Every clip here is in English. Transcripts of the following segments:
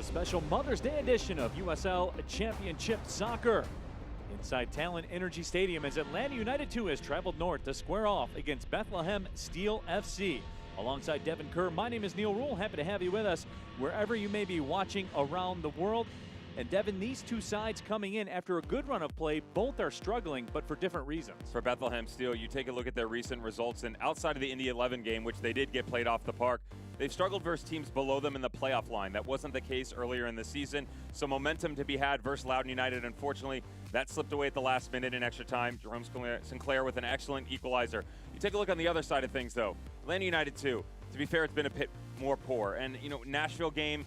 special Mother's Day edition of USL Championship Soccer. Inside Talon Energy Stadium as Atlanta United 2 has traveled north to square off against Bethlehem Steel FC. Alongside Devin Kerr, my name is Neil Rule. Happy to have you with us wherever you may be watching around the world. And Devin, these two sides coming in after a good run of play, both are struggling, but for different reasons. For Bethlehem Steel, you take a look at their recent results, and outside of the Indy 11 game, which they did get played off the park, they've struggled versus teams below them in the playoff line. That wasn't the case earlier in the season. So momentum to be had versus Loudoun United. Unfortunately, that slipped away at the last minute in extra time. Jerome Sinclair with an excellent equalizer. You take a look on the other side of things, though. Atlanta United 2. To be fair, it's been a bit more poor. And, Nashville game,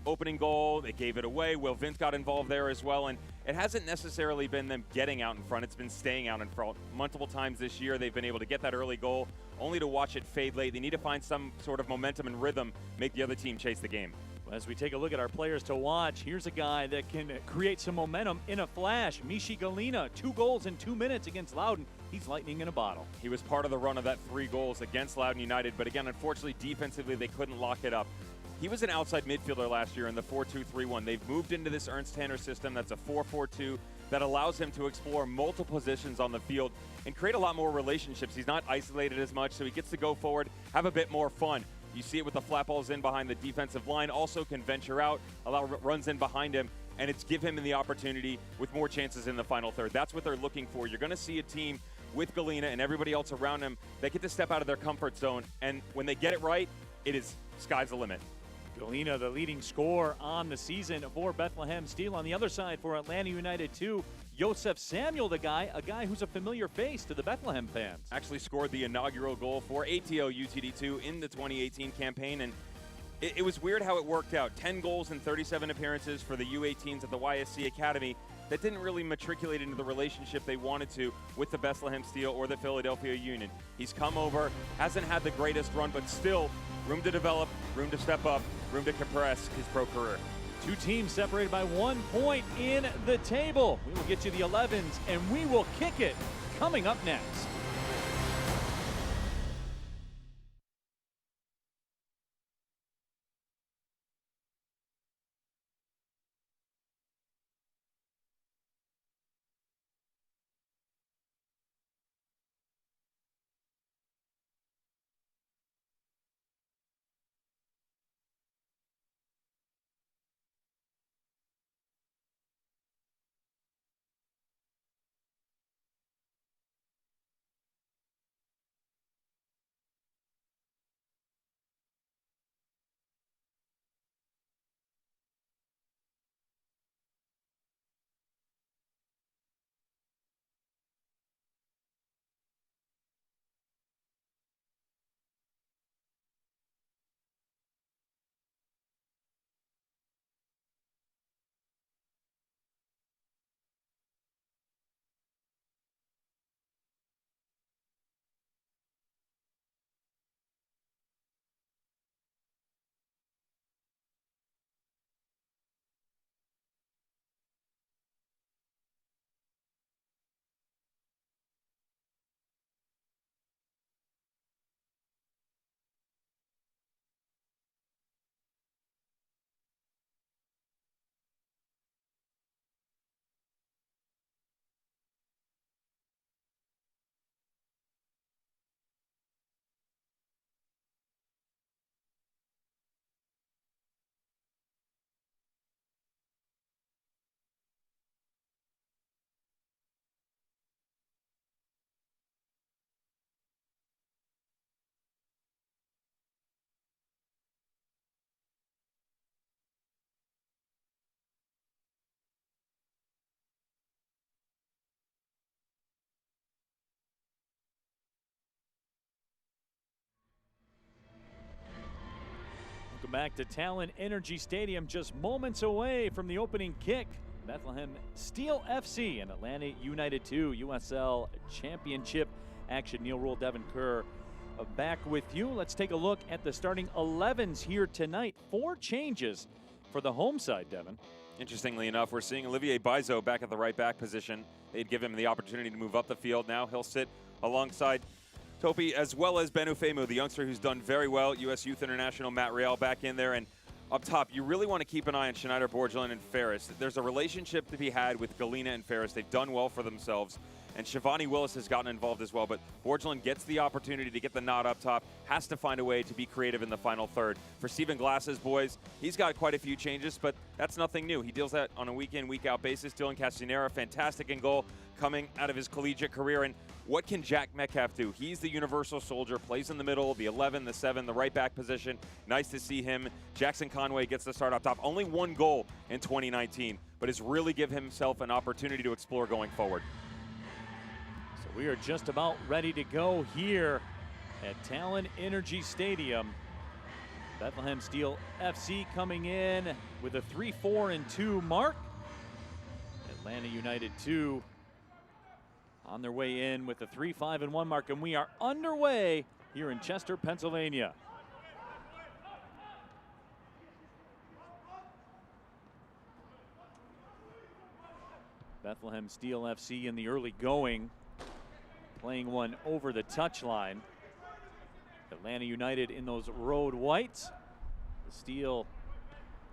opening goal, they gave it away. Will Vince got involved there as well. And it hasn't necessarily been them getting out in front. It's been staying out in front. Multiple times this year, they've been able to get that early goal, only to watch it fade late. They need to find some sort of momentum and rhythm, make the other team chase the game. As we take a look at our players to watch, here's a guy that can create some momentum in a flash. Mishi Galina, 2 goals in 2 minutes against Loudoun. He's lightning in a bottle. He was part of the run of that 3 goals against Loudoun United, but again, unfortunately, defensively, they couldn't lock it up. He was an outside midfielder last year in the 4-2-3-1. They've moved into this Ernst Tanner system that's a 4-4-2 that allows him to explore multiple positions on the field and create a lot more relationships. He's not isolated as much, so he gets to go forward, have a bit more fun. You see it with the flat balls in behind the defensive line, also can venture out, allow runs in behind him, and it's give him the opportunity with more chances in the final third. That's what they're looking for. You're going to see a team with Galina and everybody else around him that get to step out of their comfort zone, and when they get it right, it is sky's the limit. Galina, the leading scorer on the season for Bethlehem Steel. On the other side for Atlanta United 2, Joseph Samuel, a guy who's a familiar face to the Bethlehem fans. Actually scored the inaugural goal for ATL UTD2 in the 2018 campaign, and it was weird how it worked out. 10 goals and 37 appearances for the U18s at the YSC Academy that didn't really matriculate into the relationship they wanted to with the Bethlehem Steel or the Philadelphia Union. He's come over, hasn't had the greatest run, but still room to develop, room to step up, room to compress his pro career. 2 teams separated by 1 point in the table. We will get you the 11s, and we will kick it coming up next. Welcome back to Talon Energy Stadium, just moments away from the opening kick. Bethlehem Steel FC and Atlanta United 2 USL Championship action. Neil Rule, Devin Kerr back with you. Let's take a look at the starting 11s here tonight. 4 changes for the home side, Devin. Interestingly enough, we're seeing Olivier Bizo back at the right back position. They'd give him the opportunity to move up the field. Now he'll sit alongside Topi, as well as Ben Ufemu, the youngster who's done very well. U.S. Youth International Matt Real back in there. And Up top, you really want to keep an eye on Schneider, Borgelin, and Ferris. There's a relationship to be had with Galena and Ferris. They've done well for themselves. And Shivani Willis has gotten involved as well, but Borgelin gets the opportunity to get the nod up top, has to find a way to be creative in the final third. For Stephen Glass's boys, he's got quite a few changes, but that's nothing new. He deals that on a week-in, week-out basis. Dylan Castanera, fantastic in goal, coming out of his collegiate career. And what can Jack Metcalf do? He's the universal soldier, plays in the middle, the 11, the 7, the right back position. Nice to see him. Jackson Conway gets the start up top. Only one goal in 2019, but has really given himself an opportunity to explore going forward. We are just about ready to go here at Talon Energy Stadium. Bethlehem Steel FC coming in with a 3-4-2 mark. Atlanta United 2 on their way in with a 3-5-1 mark, and we are underway here in Chester, Pennsylvania. Bethlehem Steel FC in the early going, playing one over the touchline. Atlanta United in those road whites. The Steel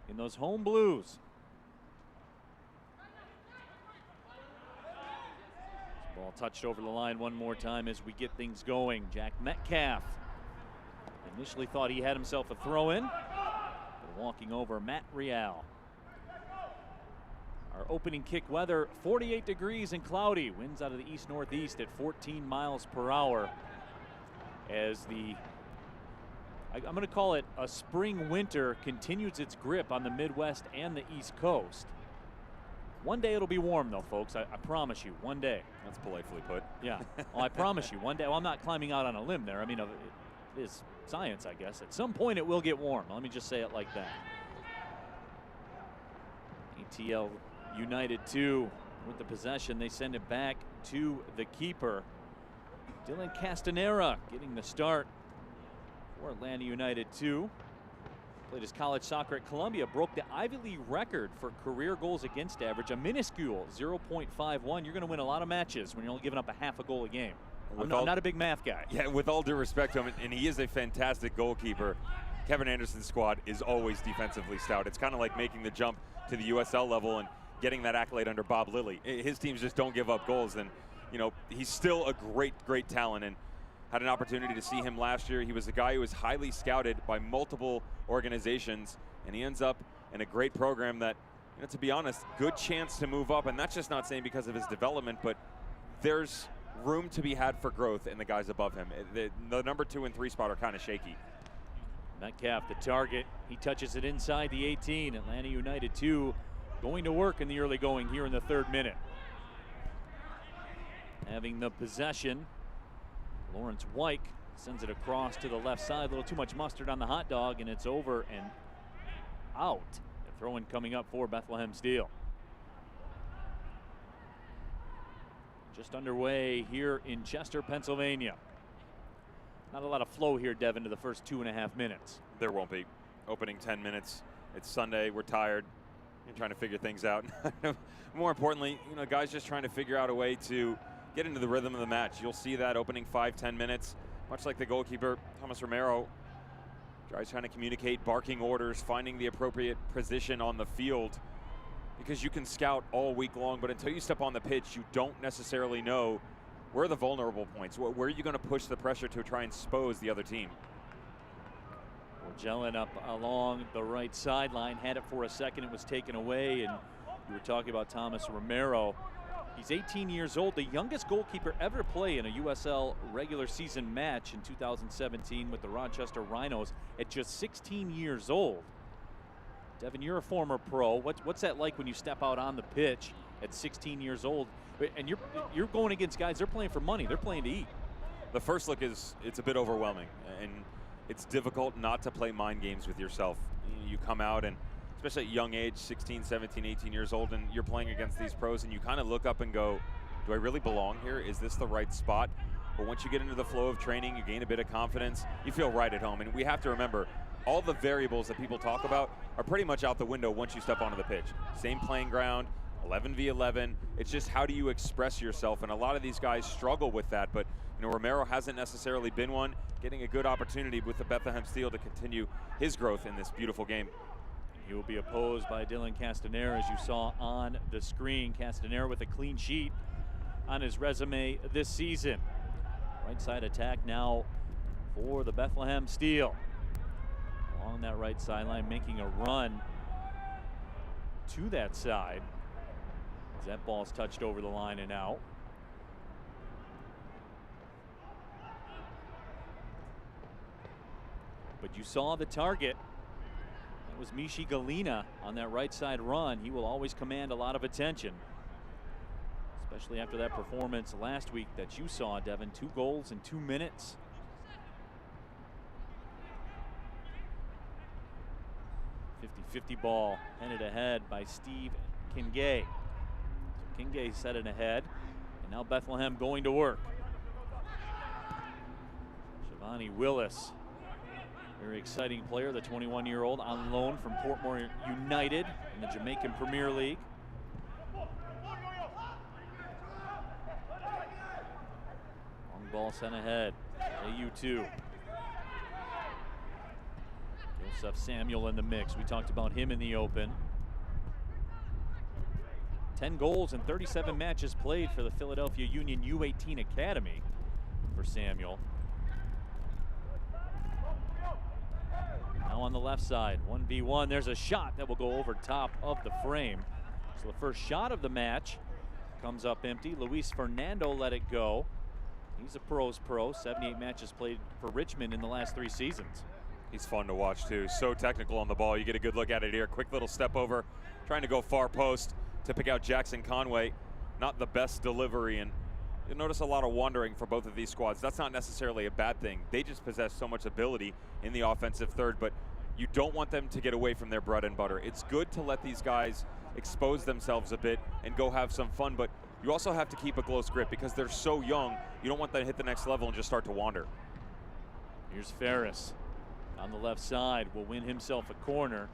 in those home blues. Ball touched over the line one more time as we get things going. Jack Metcalf initially thought he had himself a throw-in, but walking over Matt Real. Our opening kick weather, 48 degrees and cloudy. Winds out of the east-northeast at 14 miles per hour. As I'm going to call it a spring winter continues its grip on the Midwest and the East Coast. One day it'll be warm though, folks. I promise you, one day. That's politely put. Yeah, well, I promise you, one day. Well, I'm not climbing out on a limb there. I mean, it is science, I guess. At some point it will get warm. Let me just say it like that. ATL United 2 with the possession. They send it back to the keeper. Dylan Castanera getting the start for Atlanta United 2. Played his college soccer at Columbia, broke the Ivy League record for career goals against average, a minuscule 0.51. You're going to win a lot of matches when you're only giving up a half a goal a game. I'm not a big math guy. Yeah, with all due respect to him, and he is a fantastic goalkeeper, Kevin Anderson's squad is always defensively stout. It's kind of like making the jump to the USL level and getting that accolade under Bob Lilly. His teams just don't give up goals, and you know he's still a great talent, and had an opportunity to see him last year. He was a guy who was highly scouted by multiple organizations, and he ends up in a great program that, you know, to be honest, good chance to move up, and that's just not saying because of his development, but there's room to be had for growth in the guys above him. The number 2 and 3 spot are kind of shaky. Metcalf, the target, he touches it inside the 18. Atlanta United 2 going to work in the early going here in the 3rd minute. Having the possession, Lawrence Wyke sends it across to the left side. A little too much mustard on the hot dog, and it's over and out. The throw-in coming up for Bethlehem Steel. Just underway here in Chester, Pennsylvania. Not a lot of flow here, Devin, to the first 2.5 minutes. There won't be. Opening 10 minutes. It's Sunday. We're tired. You're trying to figure things out. More importantly, you know, guys just trying to figure out a way to get into the rhythm of the match. You'll see that opening 5-10 minutes, much like the goalkeeper, Thomas Romero. Guys trying to communicate, barking orders, finding the appropriate position on the field, because you can scout all week long, but until you step on the pitch, you don't necessarily know where are the vulnerable points. Where are you going to push the pressure to try and expose the other team? Borgelin up along the right sideline, had it for a second, it was taken away, and you were talking about Thomas Romero. He's 18 years old, the youngest goalkeeper ever to play in a USL regular season match in 2017 with the Rochester Rhinos at just 16 years old. Devin, you're a former pro. What's that like when you step out on the pitch at 16 years old? And you're going against guys, they're playing for money, they're playing to eat. The first look it's a bit overwhelming, and it's difficult not to play mind games with yourself. You come out, and especially at young age, 16, 17, 18 years old, and you're playing against these pros, and you kind of look up and go, do I really belong here? Is this the right spot? But once you get into the flow of training, you gain a bit of confidence, you feel right at home. And we have to remember, all the variables that people talk about are pretty much out the window once you step onto the pitch. Same playing ground, 11v11. It's just how do you express yourself? And a lot of these guys struggle with that, but you know, Romero hasn't necessarily been one, getting a good opportunity with the Bethlehem Steel to continue his growth in this beautiful game. He will be opposed by Dylan Castanera, as you saw on the screen. Castanera with a clean sheet on his resume this season. Right side attack now for the Bethlehem Steel. Along that right sideline, making a run to that side as that ball's touched over the line and out. But you saw the target. That was Mishi Galina on that right side run. He will always command a lot of attention, especially after that performance last week that you saw, Devin. 2 goals in 2 minutes. .50 ball headed ahead by Steve Kingay. So Kingay set it ahead, and now Bethlehem going to work. Shivani Willis, very exciting player, the 21-year-old on loan from Portmore United in the Jamaican Premier League. Long ball sent ahead, AU2. Joseph Samuel in the mix. We talked about him in the open. 10 goals and 37 matches played for the Philadelphia Union U18 Academy for Samuel. Now on the left side, 1v1. There's a shot that will go over top of the frame. So the first shot of the match comes up empty. Luis Fernando let it go. He's a pro's pro. 78 matches played for Richmond in the last 3 seasons. He's fun to watch too. So technical on the ball. You get a good look at it here. Quick little step over, trying to go far post to pick out Jackson Conway. Not the best delivery, and you'll notice a lot of wandering for both of these squads. That's not necessarily a bad thing. They just possess so much ability in the offensive third, but you don't want them to get away from their bread and butter. It's good to let these guys expose themselves a bit and go have some fun, but you also have to keep a close grip because they're so young. You don't want them to hit the next level and just start to wander. Here's Ferris on the left side, will win himself a corner.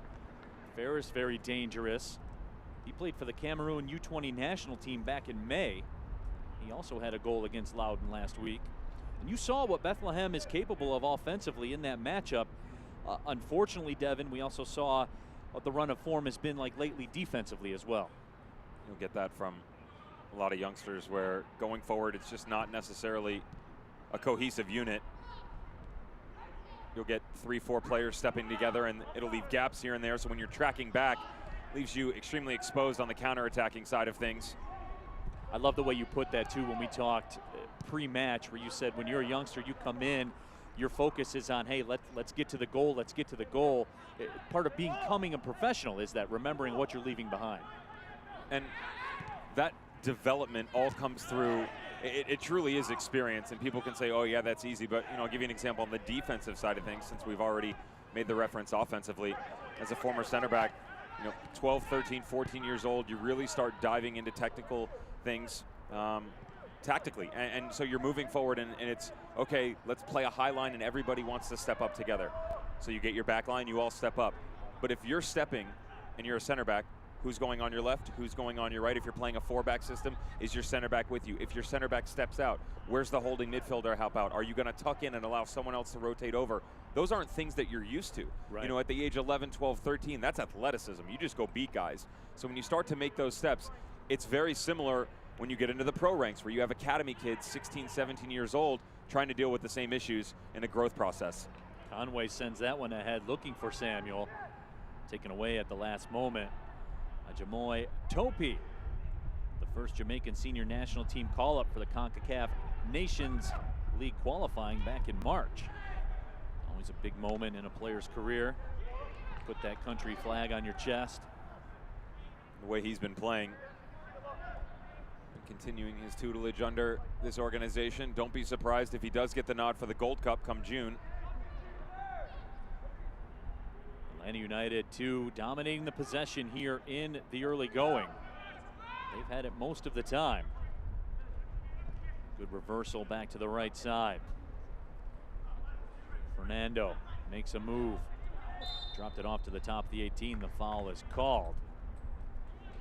Ferris very dangerous. He played for the Cameroon U20 national team back in May. He also had a goal against Loudoun last week. And you saw what Bethlehem is capable of offensively in that matchup. Unfortunately, Devin, we also saw what the run of form has been like lately defensively as well. You'll get that from a lot of youngsters where going forward it's just not necessarily a cohesive unit. You'll get 3-4 players stepping together and it'll leave gaps here and there, so when you're tracking back, leaves you extremely exposed on the counter-attacking side of things. I love the way you put that too when we talked pre-match, where you said when you're a youngster, you come in, your focus is on, hey, let's get to the goal, let's get to the goal. Part of becoming a professional is that remembering what you're leaving behind. And that development all comes through, it truly is experience, and people can say, oh yeah, that's easy, but I'll give you an example on the defensive side of things, since we've already made the reference offensively. As a former center back, 12, 13, 14 years old, you really start diving into technical things tactically. And so you're moving forward and it's, okay, let's play a high line and everybody wants to step up together. So you get your back line, you all step up. But if you're stepping and you're a center back, who's going on your left, who's going on your right? If you're playing a 4-back system, is your center back with you? If your center back steps out, where's the holding midfielder help out? Are you gonna tuck in and allow someone else to rotate over? Those aren't things that you're used to. Right. At the age 11, 12, 13, that's athleticism. You just go beat guys. So when you start to make those steps, it's very similar when you get into the pro ranks, where you have academy kids, 16, 17 years old, trying to deal with the same issues in a growth process. Conway sends that one ahead, looking for Samuel. Taken away at the last moment. Ajamoy Topi, the first Jamaican senior national team call-up for the CONCACAF Nations League qualifying back in March. Always a big moment in a player's career. Put that country flag on your chest. The way he's been playing, continuing his tutelage under this organization. Don't be surprised if he does get the nod for the Gold Cup come June. Atlanta United, too, dominating the possession here in the early going. They've had it most of the time. Good reversal back to the right side. Fernando makes a move. Dropped it off to the top of the 18. The foul is called.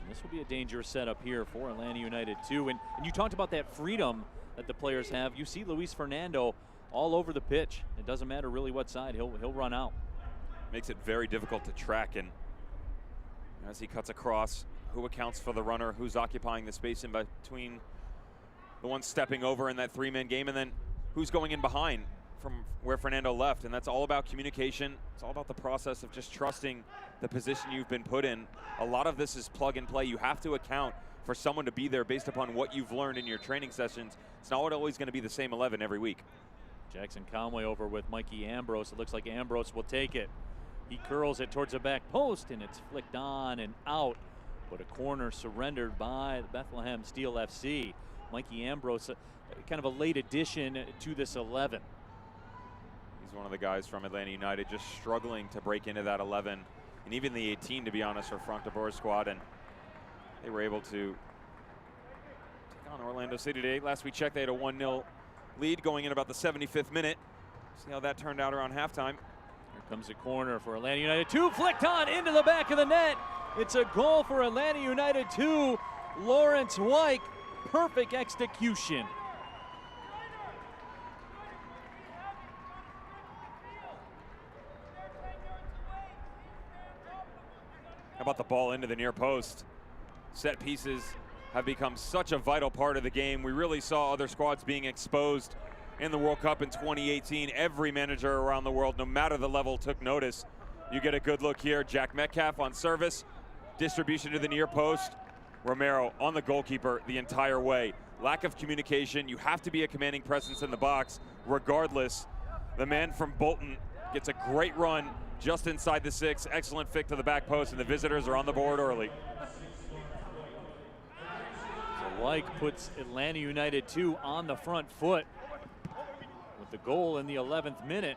And this will be a dangerous setup here for Atlanta United, too. And you talked about that freedom that the players have. You see Luis Fernando all over the pitch. It doesn't matter really what side, he'll run out. Makes it very difficult to track, and as he cuts across. Who accounts for the runner? Who's occupying the space in between the one stepping over in that three-man game, and then who's going in behind from where Fernando left? And that's all about communication. It's all about the process of just trusting the position you've been put in. A lot of this is plug and play. You have to account for someone to be there based upon what you've learned in your training sessions. It's not always going to be the same 11 every week. Jackson Conway over with Mikey Ambrose. It looks like Ambrose will take it. He curls it towards the back post, and it's flicked on and out. But a corner surrendered by the Bethlehem Steel FC. Mikey Ambrose, kind of a late addition to this 11. He's one of the guys from Atlanta United just struggling to break into that 11. And even the 18, to be honest, for Frank de Boer's squad. And they were able to take on Orlando City today. Last we checked, they had a 1-0 lead going in about the 75th minute. See how that turned out around halftime. Here comes a corner for Atlanta United 2, flicked on into the back of the net. It's a goal for Atlanta United 2. Lawrence White, perfect execution. How about the ball into the near post? Set pieces have become such a vital part of the game. We really saw other squads being exposed in the World Cup in 2018. Every manager around the world, no matter the level, took notice. You get a good look here. Jack Metcalf on service. Distribution to the near post. Romero on the goalkeeper the entire way. Lack of communication. You have to be a commanding presence in the box regardless. The man from Bolton gets a great run just inside the 6. Excellent flick to the back post, and the visitors are on the board early. So Like puts Atlanta United 2 on the front foot with the goal in the 11th minute.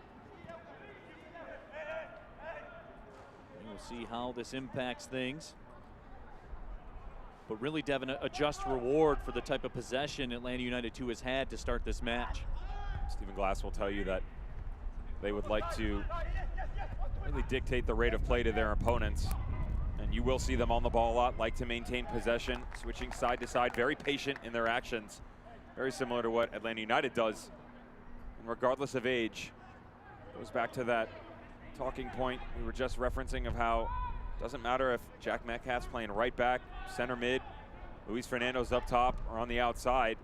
And we'll see how this impacts things. But really, Devin, a just reward for the type of possession Atlanta United 2 has had to start this match. Stephen Glass will tell you that they would like to really dictate the rate of play to their opponents. And you will see them on the ball a lot, like to maintain possession, switching side to side, very patient in their actions. Very similar to what Atlanta United does. And regardless of age, goes back to that talking point we were just referencing of how it doesn't matter if Jack Metcalf's playing right back, center mid, Luis Fernando's up top or on the outside.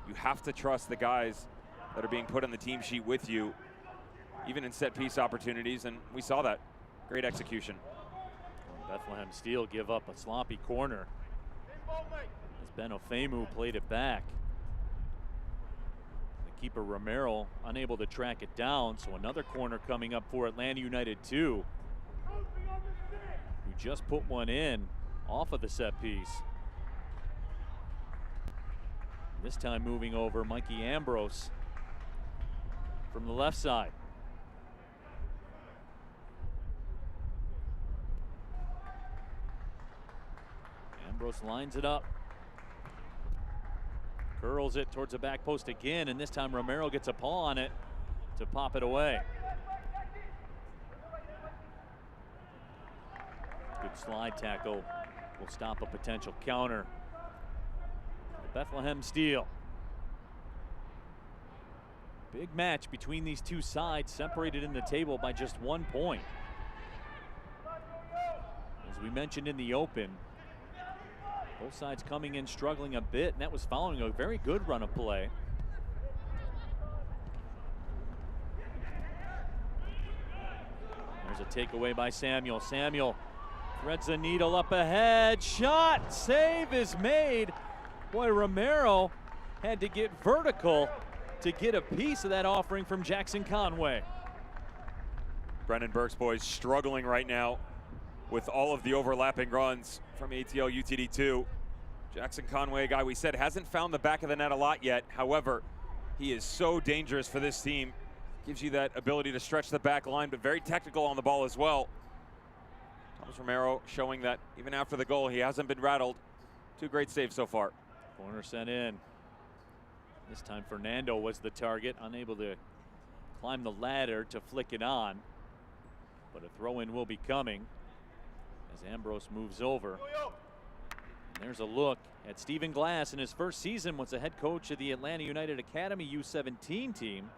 You have to trust the guys that are being put on the team sheet with you, even in set piece opportunities, and we saw that. Great execution. Bethlehem Steel give up a sloppy corner as Ben Ofemu played it back. The keeper Romero unable to track it down, so another corner coming up for Atlanta United 2, who just put one in off of the set piece. This time moving over Mikey Ambrose from the left side. Ambrose lines it up, curls it towards the back post again, and this time Romero gets a paw on it to pop it away. Good slide tackle will stop a potential counter. Bethlehem Steel. Big match between these two sides, separated in the table by just 1 point. As we mentioned in the open, both sides coming in struggling a bit, and that was following a very good run of play. There's a takeaway by Samuel. Samuel threads the needle up ahead. Shot, save is made. Boy, Romero had to get vertical to get a piece of that offering from Jackson Conway. Brendan Burke's boys struggling right now with all of the overlapping runs from ATL UTD2. Jackson Conway, a guy we said hasn't found the back of the net a lot yet. However, he is so dangerous for this team. Gives you that ability to stretch the back line, but very technical on the ball as well. Thomas Romero showing that even after the goal, he hasn't been rattled. 2 great saves so far. Corner sent in. This time Fernando was the target, unable to climb the ladder to flick it on. But a throw-in will be coming as Ambrose moves over. And there's a look at Stephen Glass. In his first season was the head coach of the Atlanta United Academy U17 team.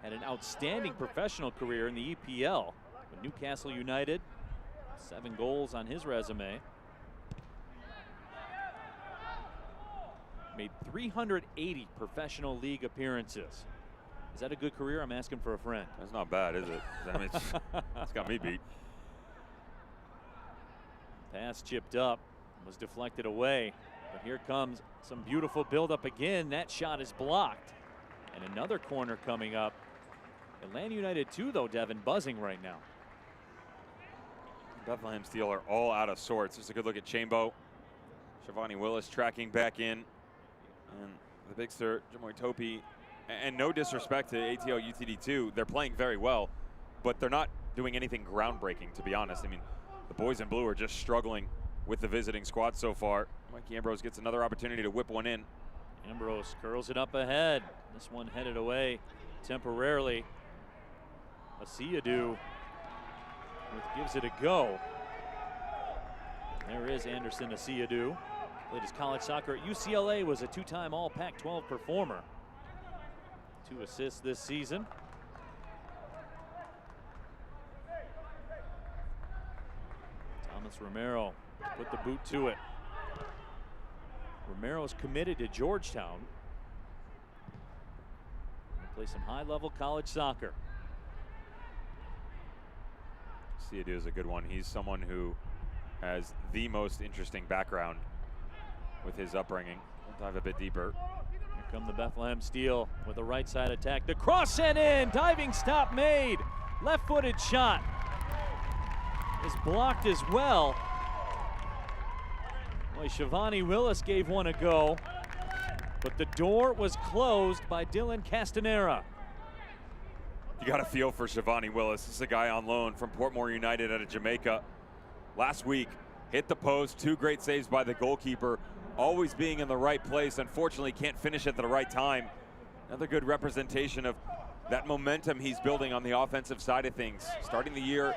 Had an outstanding professional career in the EPL with Newcastle United, 7 goals on his resume. Made 380 professional league appearances. Is that a good career? I'm asking for a friend. That's not bad, is it? I mean, it's got me beat. Pass chipped up, was deflected away. But here comes some beautiful buildup again. That shot is blocked. And another corner coming up. Atlanta United 2, though, Devin, buzzing right now. Bethlehem Steel are all out of sorts. Just a good look at Chambo. Shivani Willis tracking back in. And the big sir, Jamoy Topi. And no disrespect to ATL UTD2, they're playing very well, but they're not doing anything groundbreaking, to be honest. I mean, the boys in blue are just struggling with the visiting squad so far. Mikey Ambrose gets another opportunity to whip one in. Ambrose curls it up ahead. This one headed away temporarily. Asiadu gives it a go. There is Anderson Asiadu. Played his college soccer at UCLA, was a 2-time All Pac-12 performer. 2 assists this season. Thomas Romero put the boot to it. Romero's committed to Georgetown. He'll play some high-level college soccer. Siadu is a good one. He's someone who has the most interesting background with his upbringing. We'll dive a bit deeper. Here come the Bethlehem Steel with a right side attack. The cross sent in, diving stop made. Left-footed shot is blocked as well. Boy, Shivani Willis gave one a go, but the door was closed by Dylan Castanera. You got to feel for Shivani Willis. This is a guy on loan from Portmore United out of Jamaica. Last week, hit the post, 2 great saves by the goalkeeper, always being in the right place. Unfortunately, can't finish at the right time. Another good representation of that momentum he's building on the offensive side of things. Starting the year,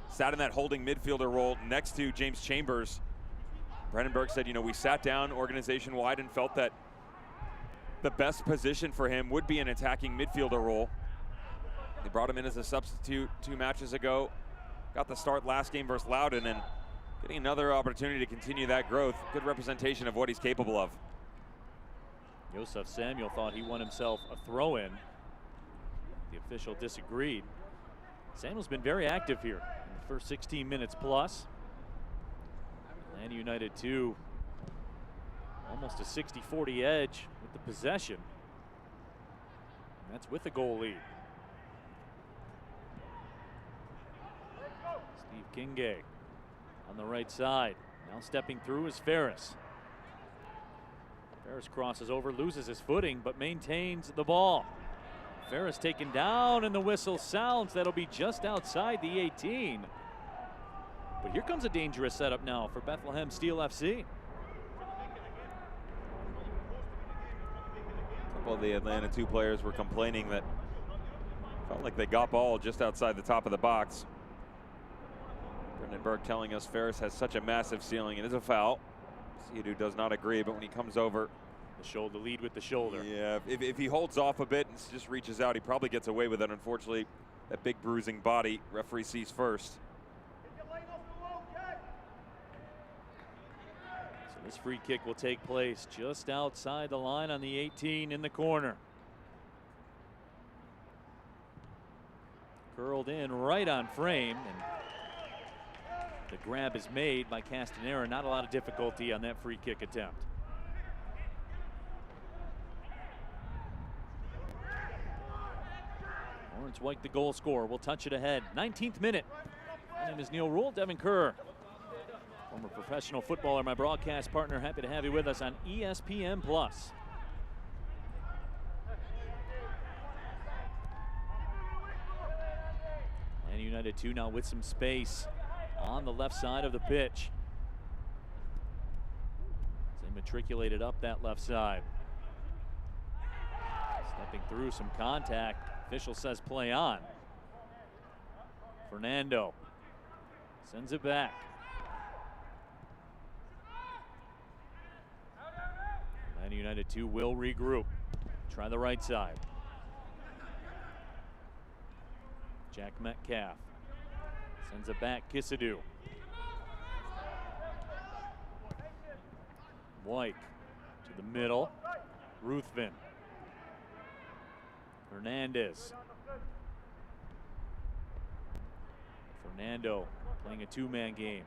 sat in that holding midfielder role next to James Chambers. Brandenburg said, you know, we sat down organization-wide and felt that the best position for him would be an attacking midfielder role. They brought him in as a substitute 2 matches ago. Got the start last game versus Loudoun, and getting another opportunity to continue that growth. Good representation of what he's capable of. Joseph Samuel thought he won himself a throw-in. The official disagreed. Samuel's been very active here in the first 16 minutes plus. Atlanta United 2, almost a 60-40 edge with the possession. And that's with the goal lead. Steve Kingay on the right side. Now stepping through is Ferris. Ferris crosses over, loses his footing, but maintains the ball. Ferris taken down, and the whistle sounds. That'll be just outside the 18. But here comes a dangerous setup now for Bethlehem Steel FC. A couple of the Atlanta 2 players were complaining that felt like they got ball just outside the top of the box. Brandenburg telling us Ferris has such a massive ceiling. It is a foul. Siadu does not agree, but when he comes over, the shoulder lead with the shoulder. Yeah, if he holds off a bit and just reaches out, he probably gets away with it. Unfortunately, that big bruising body, referee sees first. So this free kick will take place just outside the line on the 18 in the corner. Curled in right on frame, and the grab is made by Castanera. Not a lot of difficulty on that free kick attempt. Lawrence White, the goal scorer, will touch it ahead. 19th minute. My name is Neil Rule. Devin Kerr, former professional footballer, my broadcast partner. Happy to have you with us on ESPN+. And United 2 now with some space on the left side of the pitch. As they matriculated up that left side. Stepping through some contact. Official says play on. Fernando sends it back. Atlanta United 2 will regroup. Try the right side. Jack Metcalf sends it back. Kissadu White to the middle. Ruthven. Hernandez. Fernando playing a two-man game.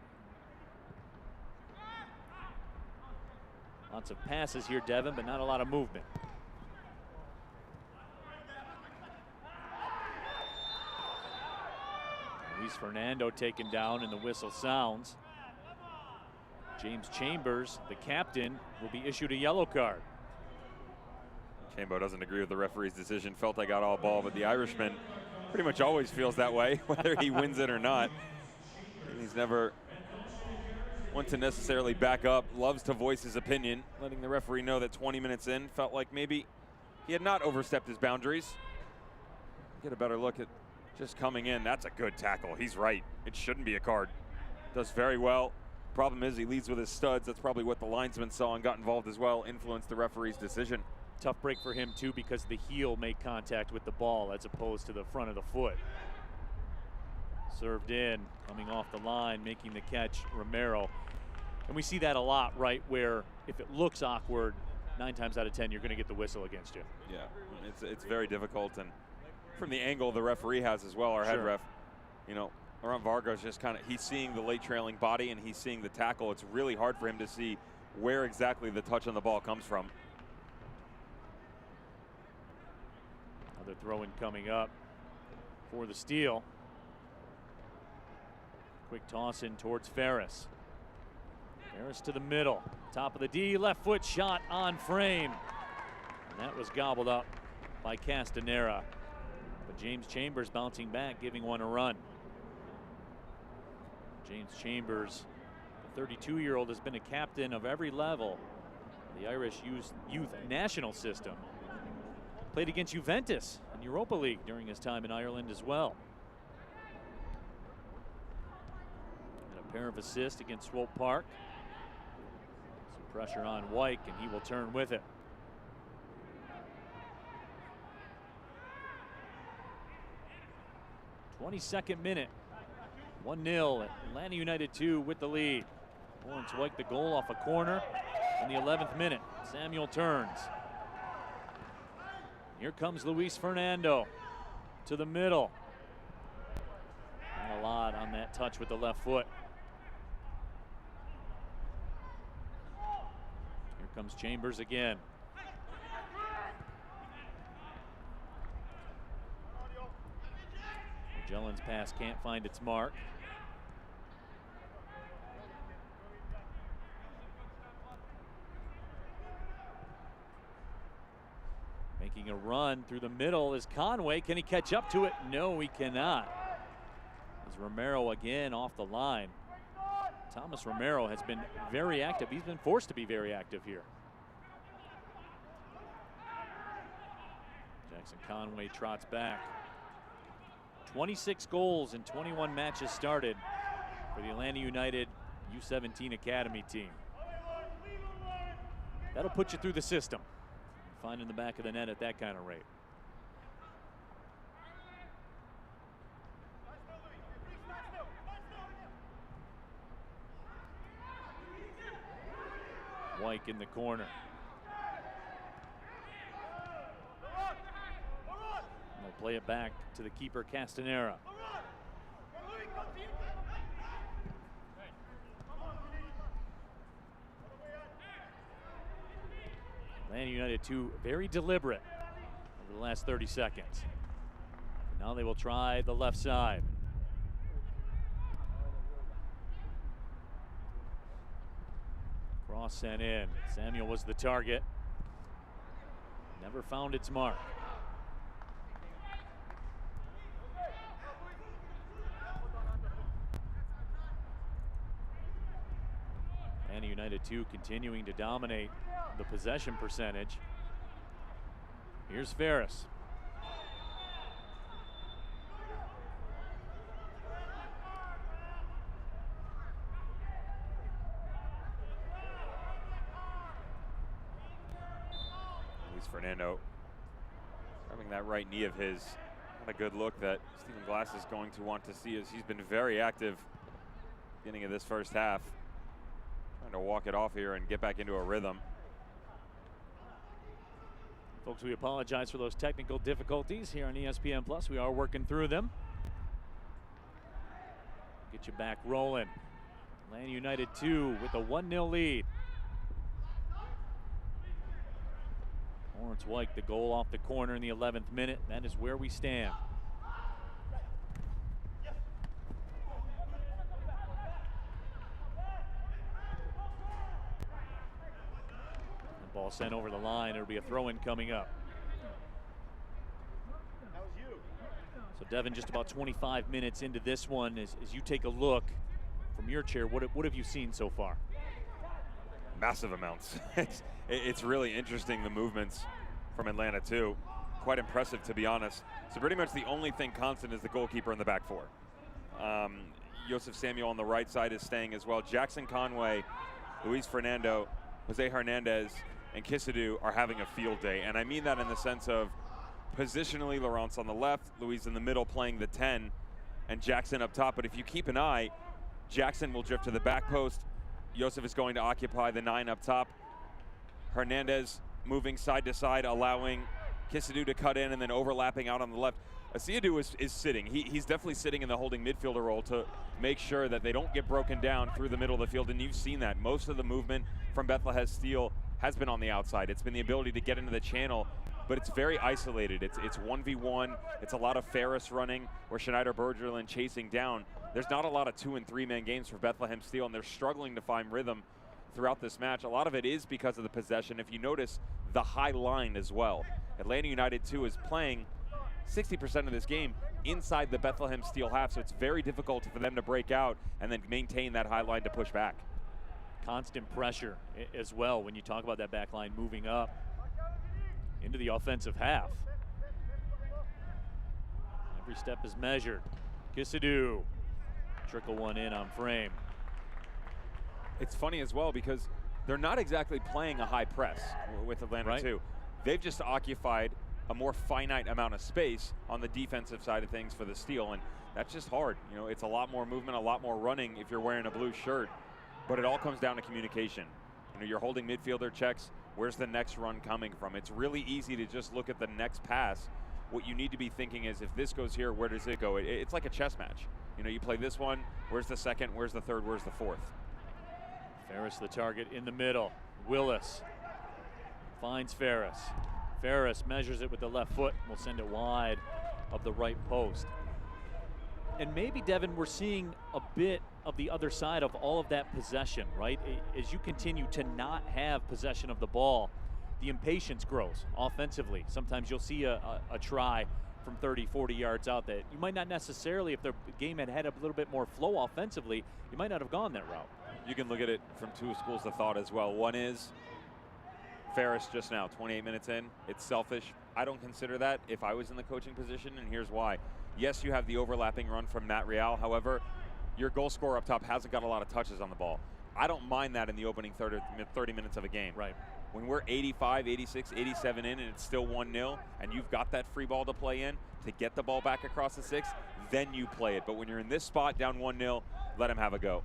Lots of passes here, Devin, but not a lot of movement. Luis Fernando taken down and the whistle sounds. James Chambers, the captain, will be issued a yellow card. Chambo doesn't agree with the referee's decision, felt I got all ball, but the Irishman pretty much always feels that way, whether he wins it or not. He's never one to necessarily back up, loves to voice his opinion, letting the referee know that 20 minutes in, felt like maybe he had not overstepped his boundaries. Get a better look at just coming in. That's a good tackle. He's right. It shouldn't be a card. Does very well. Problem is he leads with his studs. That's probably what the linesman saw and got involved as well, influenced the referee's decision. Tough break for him too because the heel made contact with the ball as opposed to the front of the foot. Served in, coming off the line, making the catch, Romero. And we see that a lot, right, where if it looks awkward, 9 times out of 10, you're going to get the whistle against you. Yeah, it's very difficult. And from the angle the referee has as well, our head ref, you know, Laurent Vargas just kind of, he's seeing the late trailing body and he's seeing the tackle. It's really hard for him to see where exactly the touch on the ball comes from. Another throw-in coming up for the steal. Quick toss in towards Ferris. Ferris to the middle. Top of the D, left foot shot on frame. And that was gobbled up by Castanera. But James Chambers bouncing back, giving one a run. James Chambers, the 32-year-old, has been a captain of every level. The Irish youth national system. Played against Juventus in Europa League during his time in Ireland as well. And a pair of assists against Swope Park. Some pressure on White, and he will turn with it. '22nd minute. 1-0. Atlanta United 2 with the lead. Lawrence White the goal off a corner in the 11th minute. Samuel turns. Here comes Luis Fernando to the middle. Not a lot on that touch with the left foot. Here comes Chambers again. Magellan's pass can't find its mark. Making a run through the middle is Conway. Can he catch up to it? No, he cannot. As Romero again off the line. Thomas Romero has been very active. He's been forced to be very active here. Jackson Conway trots back. 26 goals in 21 matches started for the Atlanta United U17 Academy team. That'll put you through the system. Finding the back of the net at that kind of rate. White in the corner. They'll play it back to the keeper, Castanera. Atlanta United 2 very deliberate over the last 30 seconds. Now they will try the left side. Cross sent in. Samuel was the target. Never found its mark. Atlanta United 2 continuing to dominate the possession percentage. Here's Ferris. Luis Fernando having that right knee of his. Not a good look that Stephen Glass is going to want to see, as he's been very active beginning of this first half. Trying to walk it off here and get back into a rhythm. Folks, we apologize for those technical difficulties here on ESPN Plus. We are working through them. Get you back rolling. Atlanta United 2 with a 1-0 lead. Lawrence White, the goal off the corner in the 11th minute. That is where we stand. The ball sent over the line. It'll be a throw-in coming up. So Devin, just about 25 minutes into this one, as you take a look from your chair, what have you seen so far? Massive amounts. It's really interesting, the movements from Atlanta too. Quite impressive, to be honest. So pretty much the only thing constant is the goalkeeper in the back four. Joseph Samuel on the right side is staying as well. Jackson Conway, Luis Fernando, Jose Hernandez, and Kisadu are having a field day. And I mean that in the sense of positionally, Laurent's on the left, Luis in the middle playing the 10, and Jackson up top. But if you keep an eye, Jackson will drift to the back post. Joseph is going to occupy the 9 up top. Hernandez moving side to side, allowing Kisadu to cut in and then overlapping out on the left. Asiadu is sitting. He's definitely sitting in the holding midfielder role to make sure that they don't get broken down through the middle of the field, and you've seen that. Most of the movement from Bethlehem Steel has been on the outside. It's been the ability to get into the channel, but it's very isolated. It's 1v1. It's a lot of Ferris running or Schneider Bergerlin chasing down. There's not a lot of 2- and 3-man games for Bethlehem Steel, and they're struggling to find rhythm throughout this match. A lot of it is because of the possession. If you notice the high line as well, Atlanta United 2 is playing 60% of this game inside the Bethlehem Steel half, so it's very difficult for them to break out and then maintain that high line to push back. Constant pressure as well when you talk about that back line moving up into the offensive half. Every step is measured. Kisadu, trickle one in on frame. It's funny as well because they're not exactly playing a high press with Atlanta 2. They've just occupied a more finite amount of space on the defensive side of things for the Steel, and that's just hard. You know, it's a lot more movement, a lot more running if you're wearing a blue shirt, but it all comes down to communication. You know, your holding midfielder checks, where's the next run coming from? It's really easy to just look at the next pass. What you need to be thinking is, if this goes here, where does it go? It's like a chess match. You know, you play this one, where's the second, where's the third, where's the fourth? Ferris the target in the middle. Willis finds Ferris. Ferris measures it with the left foot. Will send it wide of the right post. And maybe, Devin, we're seeing a bit of the other side of all of that possession, right? As you continue to not have possession of the ball, the impatience grows offensively. Sometimes you'll see a try from 30, 40 yards out that you might not necessarily, if the game had had a little bit more flow offensively, you might not have gone that route. You can look at it from two schools of thought as well. One is Ferris just now, 28 minutes in. It's selfish. I don't consider that if I was in the coaching position, and here's why. Yes, you have the overlapping run from Matt Real. However, your goal scorer up top hasn't got a lot of touches on the ball. I don't mind that in the opening 30 minutes of a game. Right. When we're 85, 86, 87 in and it's still 1-0 and you've got that free ball to play in to get the ball back across the 6, then you play it. But when you're in this spot down 1-0, let him have a go.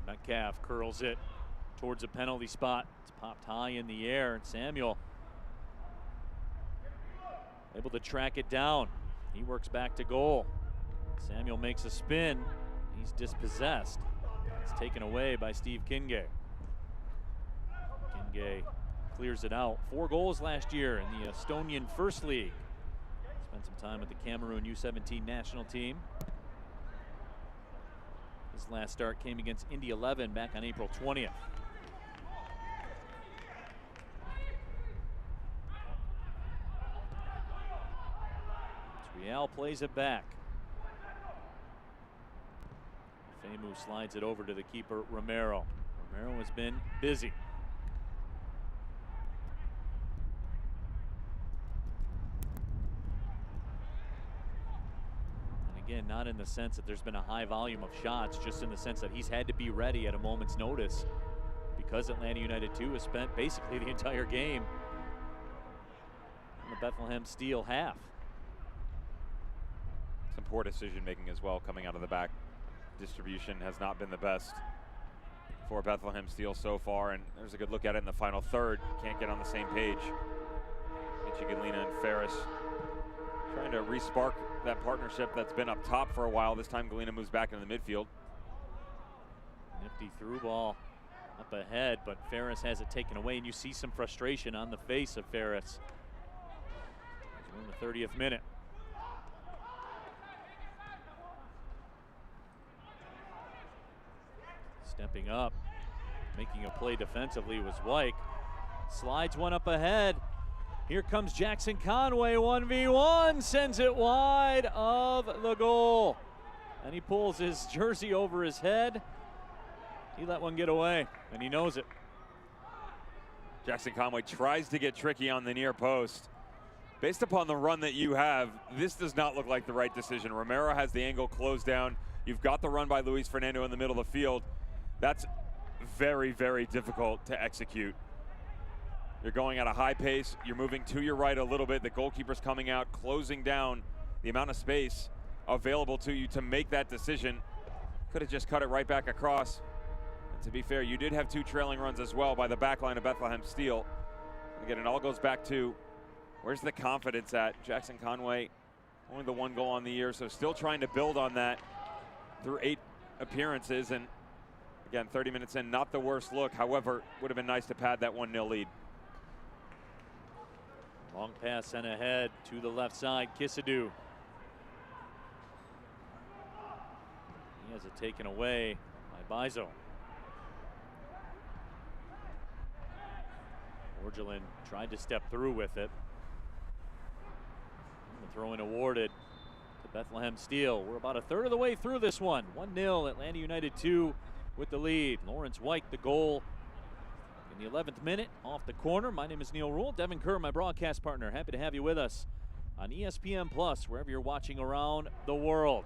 Metcalf curls it towards a penalty spot. It's popped high in the air, and Samuel able to track it down. He works back to goal. Samuel makes a spin. He's dispossessed. It's taken away by Steve Kingay. Kingay clears it out. 4 goals last year in the Estonian First League. Spent some time with the Cameroon U17 national team. His last start came against Indy 11 back on April 20th. Real plays it back. Famu slides it over to the keeper, Romero. Romero has been busy. And again, not in the sense that there's been a high volume of shots, just in the sense that he's had to be ready at a moment's notice, because Atlanta United 2 has spent basically the entire game in the Bethlehem Steel half. Some poor decision making as well coming out of the back. Distribution has not been the best for Bethlehem Steel so far, and there's a good look at it in the final third. Can't get on the same page. Galena and Ferris trying to re-spark that partnership that's been up top for a while. This time Galena moves back into the midfield. Nifty through ball up ahead, but Ferris has it taken away, and you see some frustration on the face of Ferris. We're in the 30th minute. Stepping up, making a play defensively was Wyke. Slides one up ahead. Here comes Jackson Conway, 1v1, sends it wide of the goal. And he pulls his jersey over his head. He let one get away, and he knows it. Jackson Conway tries to get tricky on the near post. Based upon the run that you have, this does not look like the right decision. Romero has the angle closed down. You've got the run by Luis Fernando in the middle of the field. That's very, very difficult to execute. You're going at a high pace. You're moving to your right a little bit. The goalkeeper's coming out, closing down the amount of space available to you to make that decision. Could have just cut it right back across. And to be fair, you did have two trailing runs as well by the back line of Bethlehem Steel. Again, it all goes back to where's the confidence at? Jackson Conway, only the one goal on the year, so still trying to build on that through 8 appearances. And again, 30 minutes in, not the worst look. However, would have been nice to pad that 1-0 lead. Long pass sent ahead to the left side, Kisadou. He has it taken away by Bizo. Orgelin tried to step through with it. The throw-in awarded to Bethlehem Steel. We're about a third of the way through this one. 1-0, Atlanta United 2 with the lead. Lawrence Wyke, the goal in the 11th minute off the corner. My name is Neil Rule. Devin Kerr, my broadcast partner. Happy to have you with us on ESPN Plus, wherever you're watching around the world.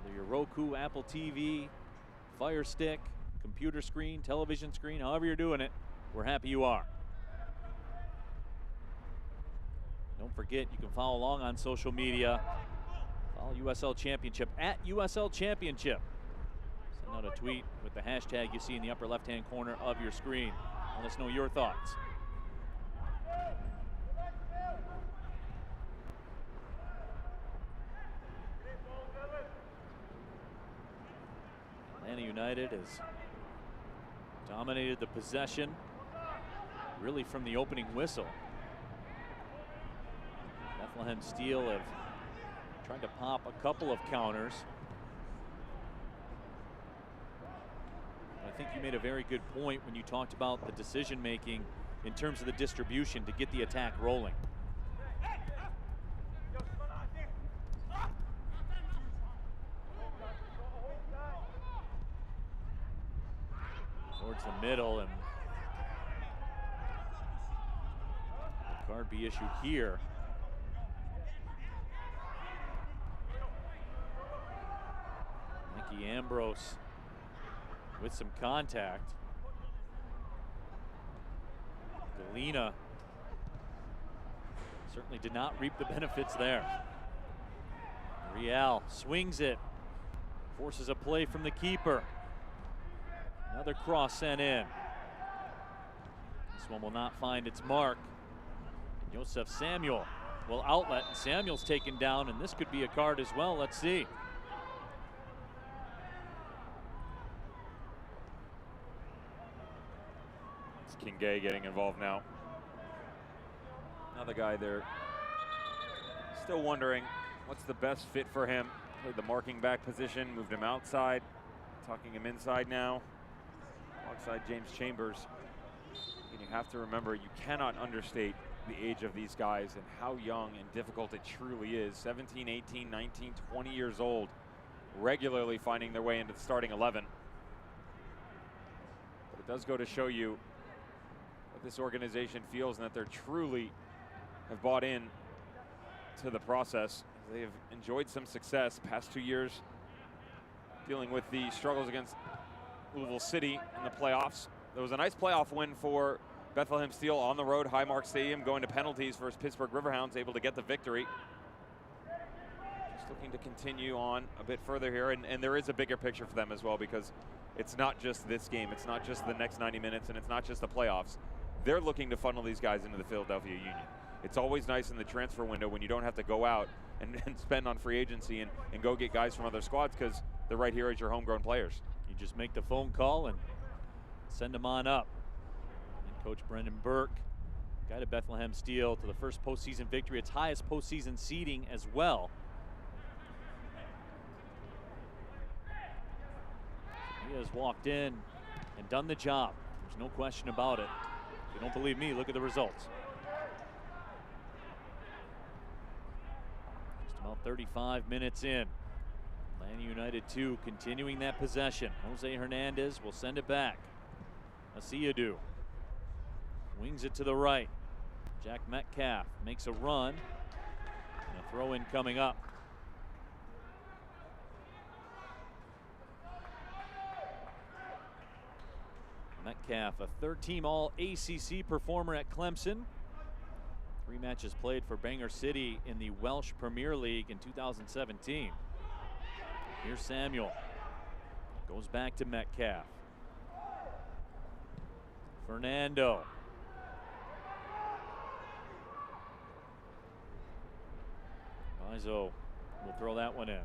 Whether you're Roku, Apple TV, Fire Stick, computer screen, television screen, however you're doing it, we're happy you are. Don't forget, you can follow along on social media. Follow USL Championship at USL Championship. Send out a tweet with the hashtag you see in the upper left-hand corner of your screen. Let us know your thoughts. Atlanta United has dominated the possession really from the opening whistle. Bethlehem Steel have tried to pop a couple of counters. I think you made a very good point when you talked about the decision making in terms of the distribution to get the attack rolling. Towards the middle, and a card be issued here. Nicky Ambrose with some contact. Galena certainly did not reap the benefits there. Real swings it, forces a play from the keeper. Another cross sent in. This one will not find its mark. Joseph Samuel will outlet, and Samuel's taken down, and this could be a card as well. Let's see. It's King Gay getting involved now. Another guy there. Still wondering what's the best fit for him. Played the marking back position, moved him outside, tucking him inside now. Alongside James Chambers. And you have to remember, you cannot understate the age of these guys and how young and difficult it truly is. 17, 18, 19, 20 years old, regularly finding their way into the starting 11. But it does go to show you what this organization feels and that they're truly have bought in to the process. They have enjoyed some success past 2 years dealing with the struggles against Louisville City in the playoffs. There was a nice playoff win for Bethlehem Steel on the road, Highmark Stadium, going to penalties versus Pittsburgh Riverhounds, able to get the victory. Just looking to continue on a bit further here, and there is a bigger picture for them as well, because it's not just this game, it's not just the next 90 minutes, and it's not just the playoffs. They're looking to funnel these guys into the Philadelphia Union. It's always nice in the transfer window when you don't have to go out and spend on free agency and go get guys from other squads, because they're right here as your homegrown players. You just make the phone call and send them on up. And Coach Brendan Burke guided Bethlehem Steel to the first postseason victory, its highest postseason seeding as well. He has walked in and done the job. There's no question about it. If you don't believe me, look at the results. Just about 35 minutes in. Atlanta United 2 continuing that possession. Jose Hernandez will send it back. Asiadu wings it to the right. Jack Metcalf makes a run. And a throw in coming up. Metcalf, a third-team All-ACC performer at Clemson. 3 matches played for Bangor City in the Welsh Premier League in 2017. Here's Samuel. Goes back to Metcalf. Fernando. Bizo will throw that one in.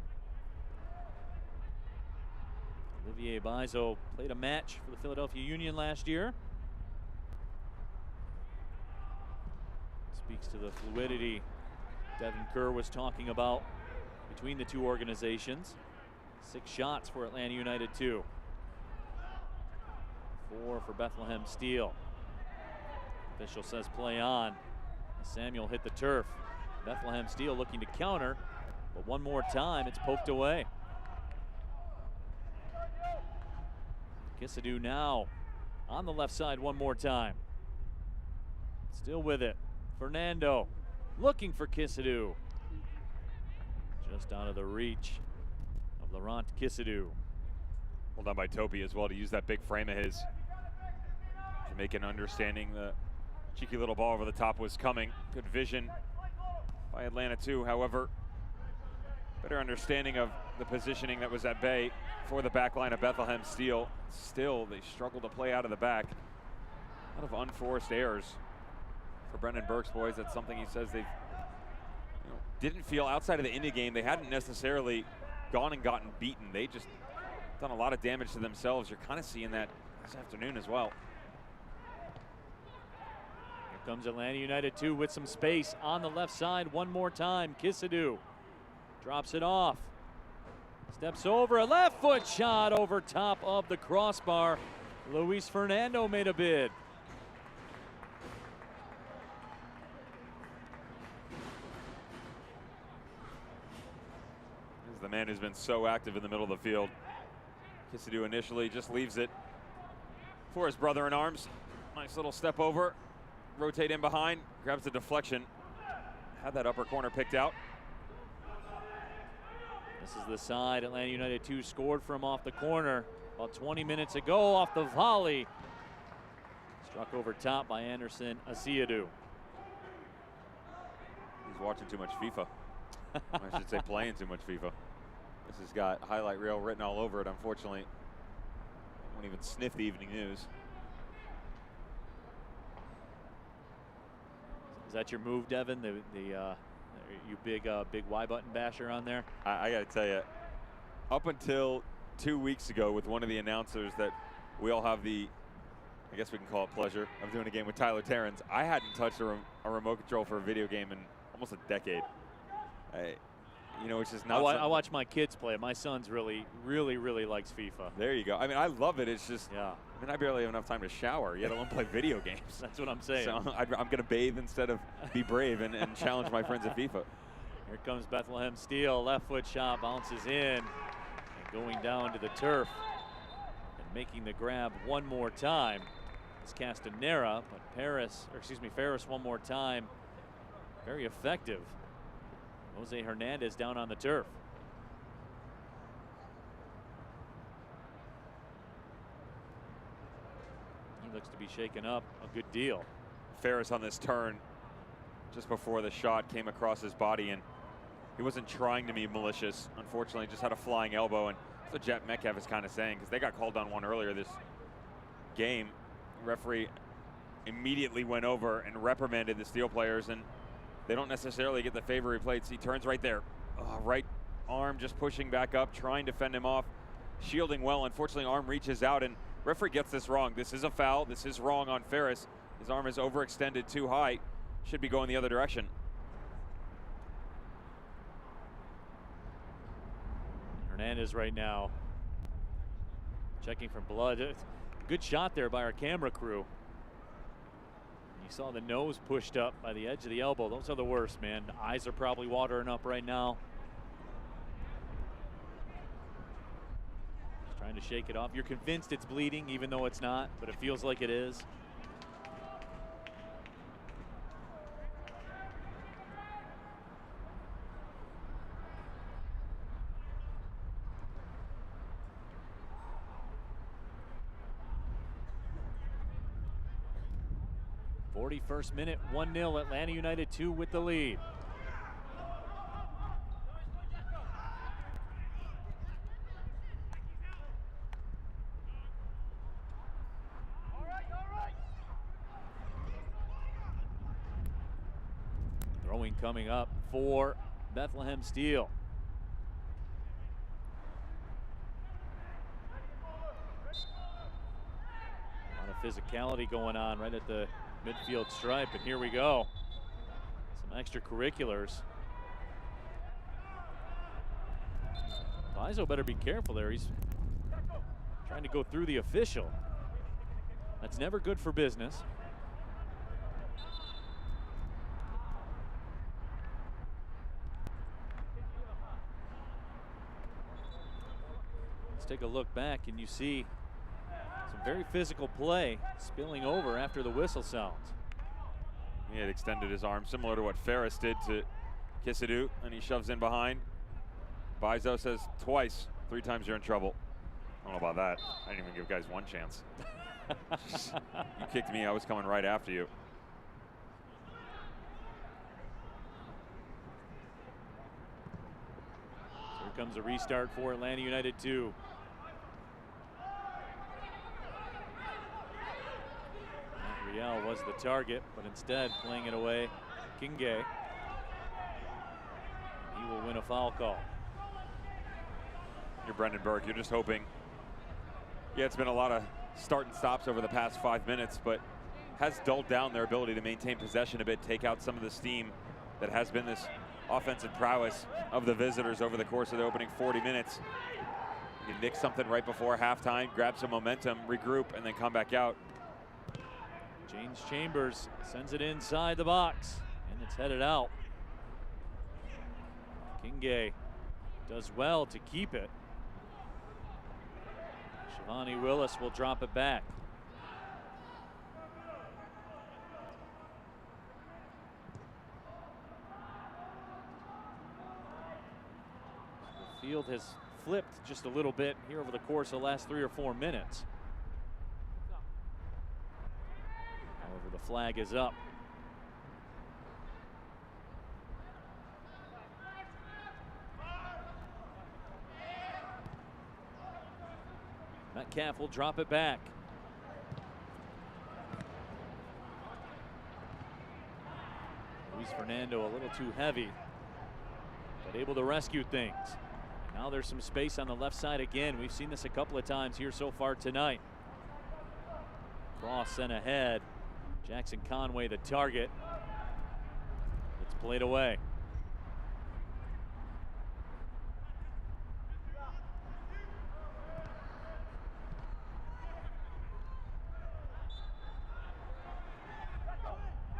Olivier Bizo played a match for the Philadelphia Union last year. Speaks to the fluidity Devin Kerr was talking about between the two organizations. 6 shots for Atlanta United 2. 4 for Bethlehem Steel. Official says play on. Samuel hit the turf. Bethlehem Steel looking to counter, but one more time it's poked away. Kisadu now on the left side one more time. Still with it. Fernando looking for Kisadu. Just out of the reach of Laurent Kisadu. Well done by Topi as well to use that big frame of his. Jamaican understanding the cheeky little ball over the top was coming. Good vision by Atlanta too. However, better understanding of the positioning that was at bay for the back line of Bethlehem Steel. Still, they struggle to play out of the back. A lot of unforced errors for Brendan Burke's boys. That's something he says they didn't feel outside of the Indy game. They hadn't necessarily gone and gotten beaten. They just done a lot of damage to themselves. You're kind of seeing that this afternoon as well. Here comes Atlanta United 2 with some space on the left side one more time. Kisadu drops it off. Steps over, a left foot shot over top of the crossbar. Luis Fernando made a bid. This is the man who's been so active in the middle of the field. Kisadu initially just leaves it for his brother in arms. Nice little step over, rotate in behind, grabs the deflection. Had that upper corner picked out. This is the side Atlanta United 2 scored from off the corner about 20 minutes ago off the volley. Struck over top by Anderson Asiadu. He's watching too much FIFA. I should say playing too much FIFA. This has got highlight reel written all over it, unfortunately. Won't even sniff the evening news. Is that your move, Devin? You big Y button basher on there? I got to tell you, up until 2 weeks ago with one of the announcers that we all have the, I guess we can call it pleasure, of doing a game with Tyler Terrence, I hadn't touched a remote control for a video game in almost a decade. Which is not. I watch my kids play it. My son's really likes FIFA. There you go. I mean, I love it. It's just, yeah. I mean, I barely have enough time to shower, yet alone play video games. That's what I'm saying. So I'm going to bathe instead of be brave and challenge my friends at FIFA. Here comes Bethlehem Steel. Left foot shot bounces in and going down to the turf and making the grab one more time. It's Castanera, but Ferris one more time. Very effective. Jose Hernandez down on the turf. He looks to be shaken up a good deal. Ferris on this turn just before the shot came across his body and He wasn't trying to be malicious. Unfortunately, just had a flying elbow, and that's what Jet Metcalf is kind of saying, because they got called on one earlier this game. The referee immediately went over and reprimanded the Steel players, and they don't necessarily get the favor he played. He turns right there. Right arm just pushing back up, trying to fend him off, shielding well. Unfortunately, arm reaches out, and referee gets this wrong. This is a foul. This is wrong on Ferris. His arm is overextended too high. Should be going the other direction. Hernandez right now checking for blood. Good shot there by our camera crew. You saw the nose pushed up by the edge of the elbow. Those are the worst, man. The eyes are probably watering up right now. Just trying to shake it off. You're convinced it's bleeding, even though it's not, but it feels like it is. First minute, 1-0, Atlanta United 2 with the lead. Throwing coming up for Bethlehem Steel. A lot of physicality going on right at the midfield stripe, and here we go. Some extracurriculars. Paizo better be careful there. He's trying to go through the official. That's never good for business. Let's take a look back, and you see some very physical play spilling over after the whistle sounds. He had extended his arm similar to what Ferris did to Kisadu, and he shoves in behind. Paizo says twice, 3 times you're in trouble. I don't know about that. I didn't even give guys one chance. You kicked me, I was coming right after you. So here comes a restart for Atlanta United 2. Real was the target, but instead playing it away, Kinge. He will win a foul call. You're Brendan Burke, you're just hoping. Yeah, it's been a lot of start and stops over the past 5 minutes, but has dulled down their ability to maintain possession a bit, take out some of the steam that has been this offensive prowess of the visitors over the course of the opening 40 minutes. You can nick something right before halftime, grab some momentum, regroup, and then come back out. James Chambers sends it inside the box, and it's headed out. Kinge does well to keep it. Shivani Willis will drop it back. The field has flipped just a little bit here over the course of the last 3 or 4 minutes. However, the flag is up. Metcalf will drop it back. Luis Fernando a little too heavy, but able to rescue things. And now there's some space on the left side again. We've seen this a couple of times here so far tonight. Cross sent ahead. Jackson Conway the target. It's played away.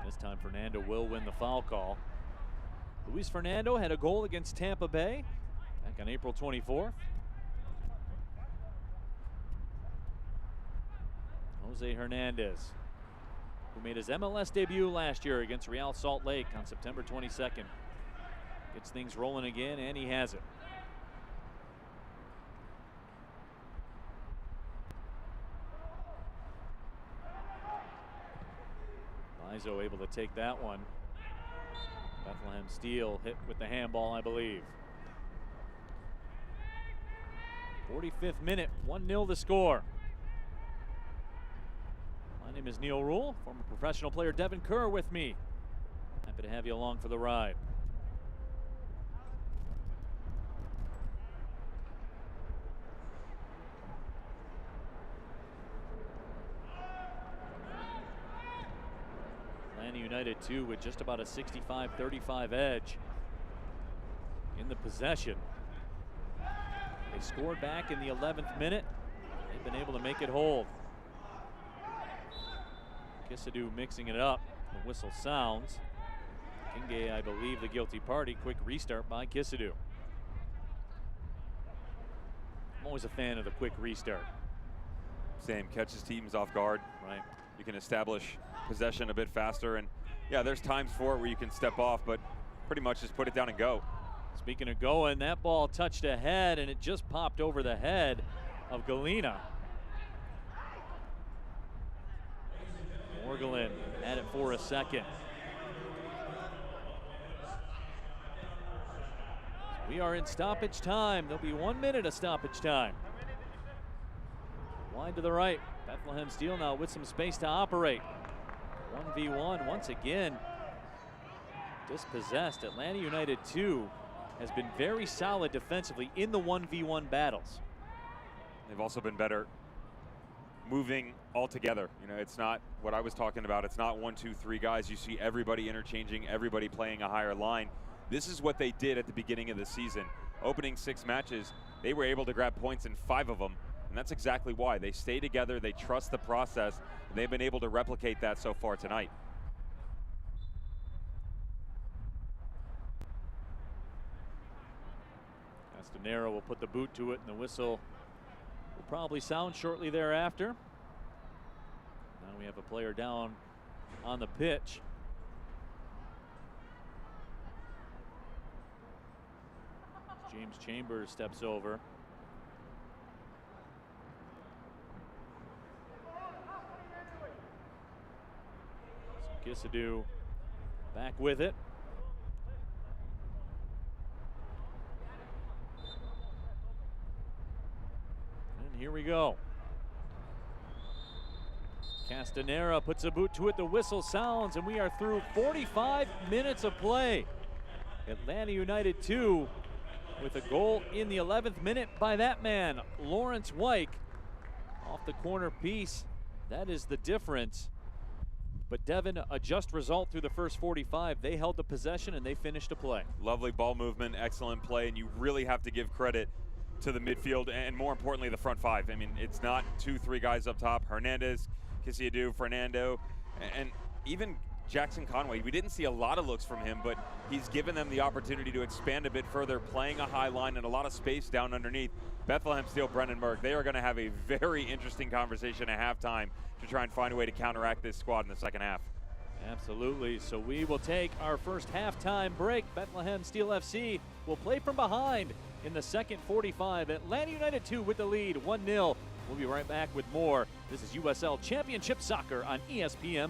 This time Fernando will win the foul call. Luis Fernando had a goal against Tampa Bay back on April 24th. Jose Hernandez, who made his MLS debut last year against Real Salt Lake on September 22nd. Gets things rolling again, and he has it. Paizo able to take that one Bethlehem Steel hit with the handball, I believe. 45th minute, 1-0 the score. My name is Neil Rule, former professional player Devin Kerr with me. Happy to have you along for the ride. Atlanta United 2 with just about a 65-35 edge in the possession. They scored back in the 11th minute. They've been able to make it hold. Kissadou mixing it up. The whistle sounds. Kinge, I believe, the guilty party. Quick restart by Kissadou. I'm always a fan of the quick restart. Same, catches teams off guard. Right. You can establish possession a bit faster, and yeah, there's times for it where you can step off, but pretty much just put it down and go. Speaking of going, that ball touched ahead and it just popped over the head of Galena. Morgulin at it for a second. We are in stoppage time. There'll be 1 minute of stoppage time. Wide to the right. Bethlehem Steel now with some space to operate. 1v1 once again. Dispossessed. Atlanta United 2 has been very solid defensively in the 1v1 battles. They've also been better moving all together. You know, it's not what I was talking about. It's not 1, 2, 3 guys. You see everybody interchanging, everybody playing a higher line. This is what they did at the beginning of the season. Opening 6 matches, they were able to grab points in 5 of them. And that's exactly why. They stay together, they trust the process, and they've been able to replicate that so far tonight. Castanero will put the boot to it, and the whistle will probably sound shortly thereafter. Now we have a player down on the pitch. James Chambers steps over. Kissadou back with it. And here we go. Castanera puts a boot to it. The whistle sounds, and we are through 45 minutes of play. Atlanta United 2 with a goal in the 11th minute by that man, Lawrence Wyke, off the corner piece. That is the difference. But Devin, a just result through the first 45. They held the possession and they finished the play. Lovely ball movement, excellent play, and you really have to give credit to the midfield and more importantly the front 5. I mean, it's not 2, 3 guys up top. Hernandez, Kissadou, Fernando, and even Jackson Conway. We didn't see a lot of looks from him, but he's given them the opportunity to expand a bit further, playing a high line and a lot of space down underneath. Bethlehem Steel, Brendan Merck, they are going to have a very interesting conversation at halftime to try and find a way to counteract this squad in the second half. Absolutely. So we will take our first halftime break. Bethlehem Steel FC will play from behind in the second 45. Atlanta United 2 with the lead, 1-0. We'll be right back with more. This is USL Championship Soccer on ESPN+.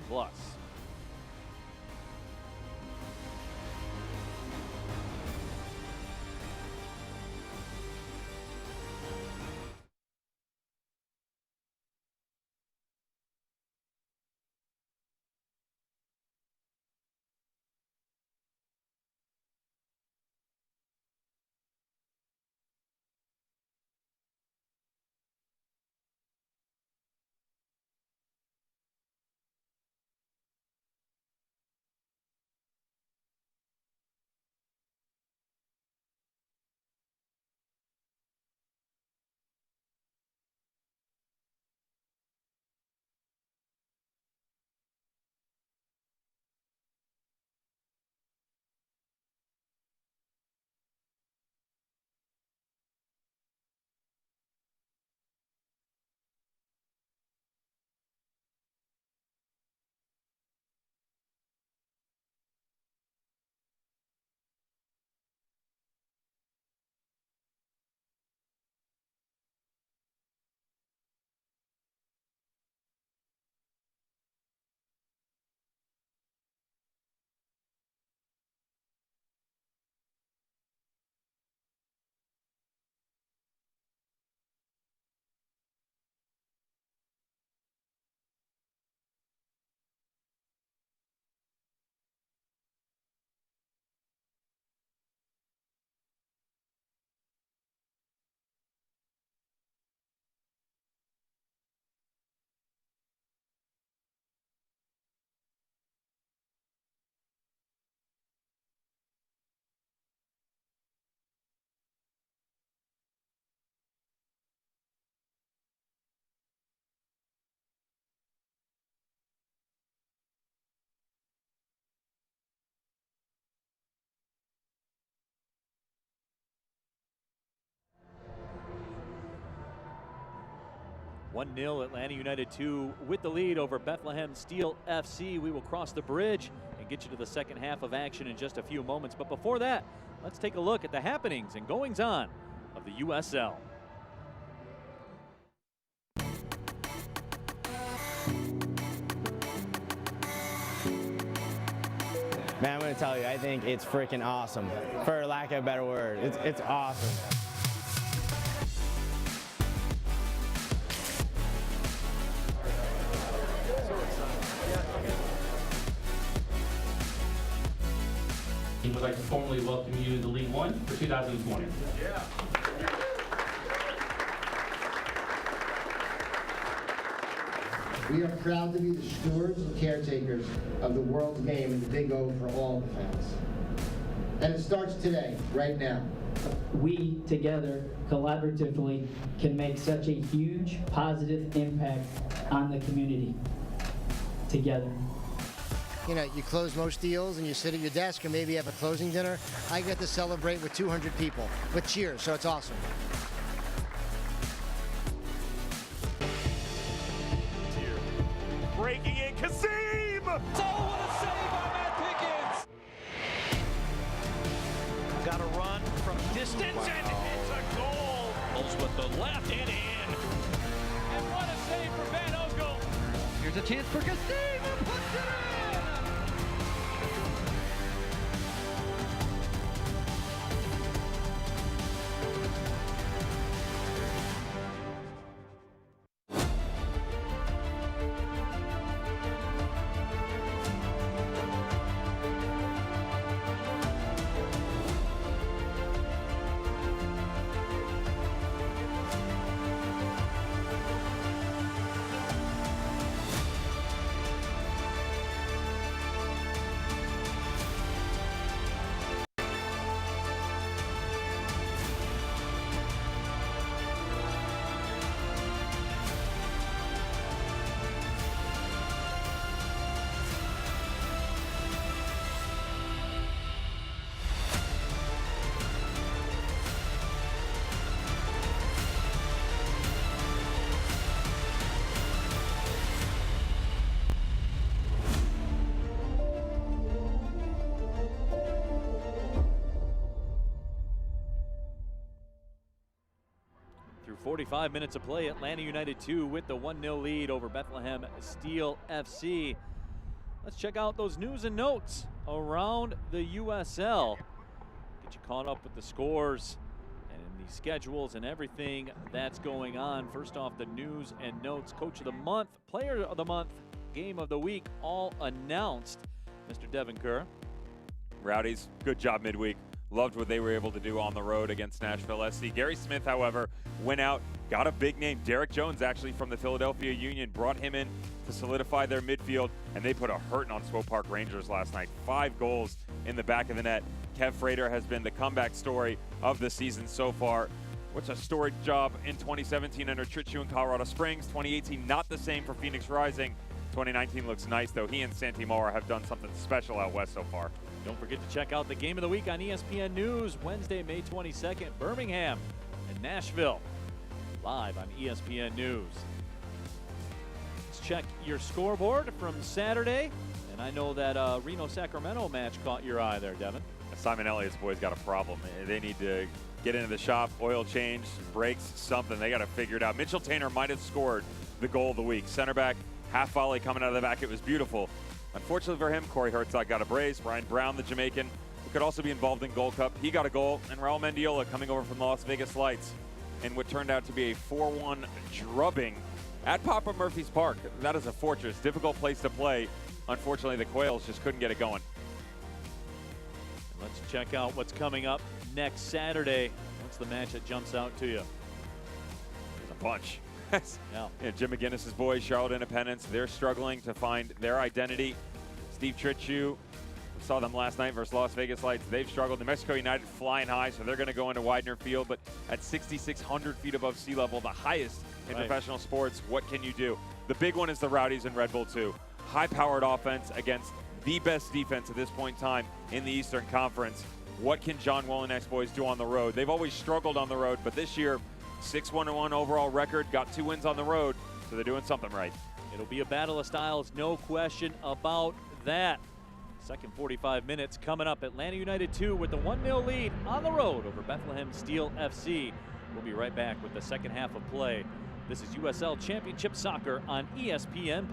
1-0 Atlanta United 2 with the lead over Bethlehem Steel FC. We will cross the bridge and get you to the second half of action in just a few moments. But before that, let's take a look at the happenings and goings-on of the USL. Man, I'm going to tell you, I think it's freaking awesome. For lack of a better word, it's awesome. We would like to formally welcome you to the League One for 2020. Yeah. We are proud to be the stewards and caretakers of the world's game and the Big O for all the fans. And it starts today, right now. We, together, collaboratively, can make such a huge positive impact on the community. Together. You know, you close most deals and you sit at your desk or maybe have a closing dinner. I get to celebrate with 200 people with cheers, so it's awesome. Breaking in, Kasim! Oh, what a save by Matt Pickens! Got a run from distance, and it's a goal! Goes with the left and in. And what a save for Van Ogle! Here's a chance for Kasim, and puts it in! Through 45 minutes of play, Atlanta United 2 with the 1-0 lead over Bethlehem Steel FC. Let's check out those news and notes around the USL. Get you caught up with the scores and the schedules and everything that's going on. First off, the news and notes. Coach of the month, player of the month, game of the week, all announced. Mr. Devin Kerr. Rowdies, good job midweek. Loved what they were able to do on the road against Nashville SC. Gary Smith, however, went out, got a big name. Derek Jones, actually from the Philadelphia Union, brought him in to solidify their midfield, and they put a hurting on Swope Park Rangers last night. 5 goals in the back of the net. Kev Frater has been the comeback story of the season so far. What's a storied job in 2017 under Trichu in Colorado Springs. 2018, not the same for Phoenix Rising. 2019 looks nice, though. He and Santi Mora have done something special out west so far. Don't forget to check out the game of the week on ESPN News Wednesday, May 22nd, Birmingham and Nashville, live on ESPN News. Let's check your scoreboard from Saturday, and I know that Reno-Sacramento match caught your eye there, Devin. Simon Elliott's boys got a problem. They need to get into the shop, oil change, brakes, something. They got to figure it out. Mitchell Tainer might have scored the goal of the week. Center back, half volley coming out of the back. It was beautiful. Unfortunately for him, Corey Herzog got a brace. Ryan Brown, the Jamaican, who could also be involved in Gold Cup, he got a goal. And Raul Mendiola coming over from the Las Vegas Lights in what turned out to be a 4-1 drubbing at Papa Murphy's Park. That is a fortress, difficult place to play. Unfortunately, the Quails just couldn't get it going. Let's check out what's coming up next Saturday. What's the match that jumps out to you? There's a bunch. Yeah, Jim McGinnis's boys, Charlotte Independence, they're struggling to find their identity. Steve Trichu, we saw them last night versus Las Vegas Lights. They've struggled. New Mexico United flying high, so they're going to go into Widener Field, but at 6,600 feet above sea level, the highest in professional sports, what can you do? The big one is the Rowdies and Red Bull 2. High-powered offense against the best defense at this point in time in the Eastern Conference. What can John Wolinek's boys do on the road? They've always struggled on the road, but this year, 6-1-1 overall record, got 2 wins on the road. So they're doing something right. It'll be a battle of styles, no question about that. Second 45 minutes coming up. Atlanta United 2 with the 1-0 lead on the road over Bethlehem Steel FC. We'll be right back with the second half of play. This is USL Championship Soccer on ESPN+.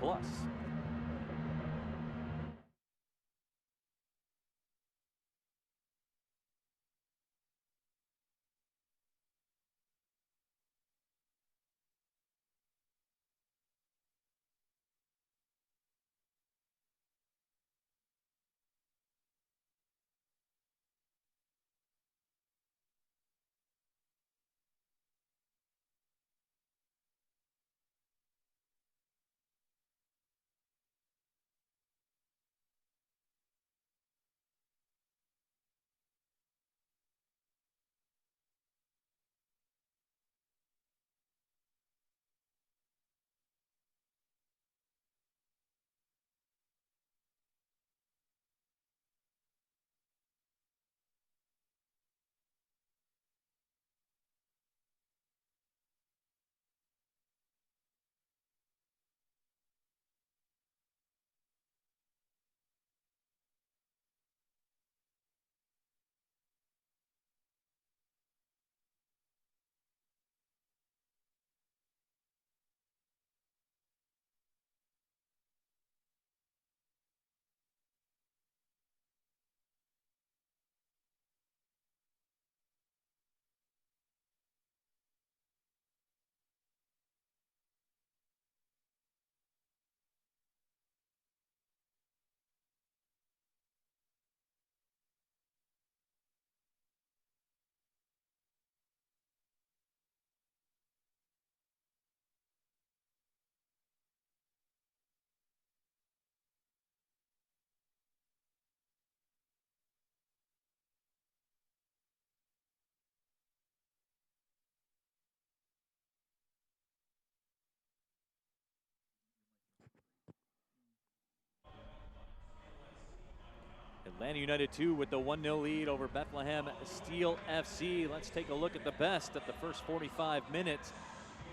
Atlanta United 2 with the 1-0 lead over Bethlehem Steel FC. Let's take a look at the best that the first 45 minutes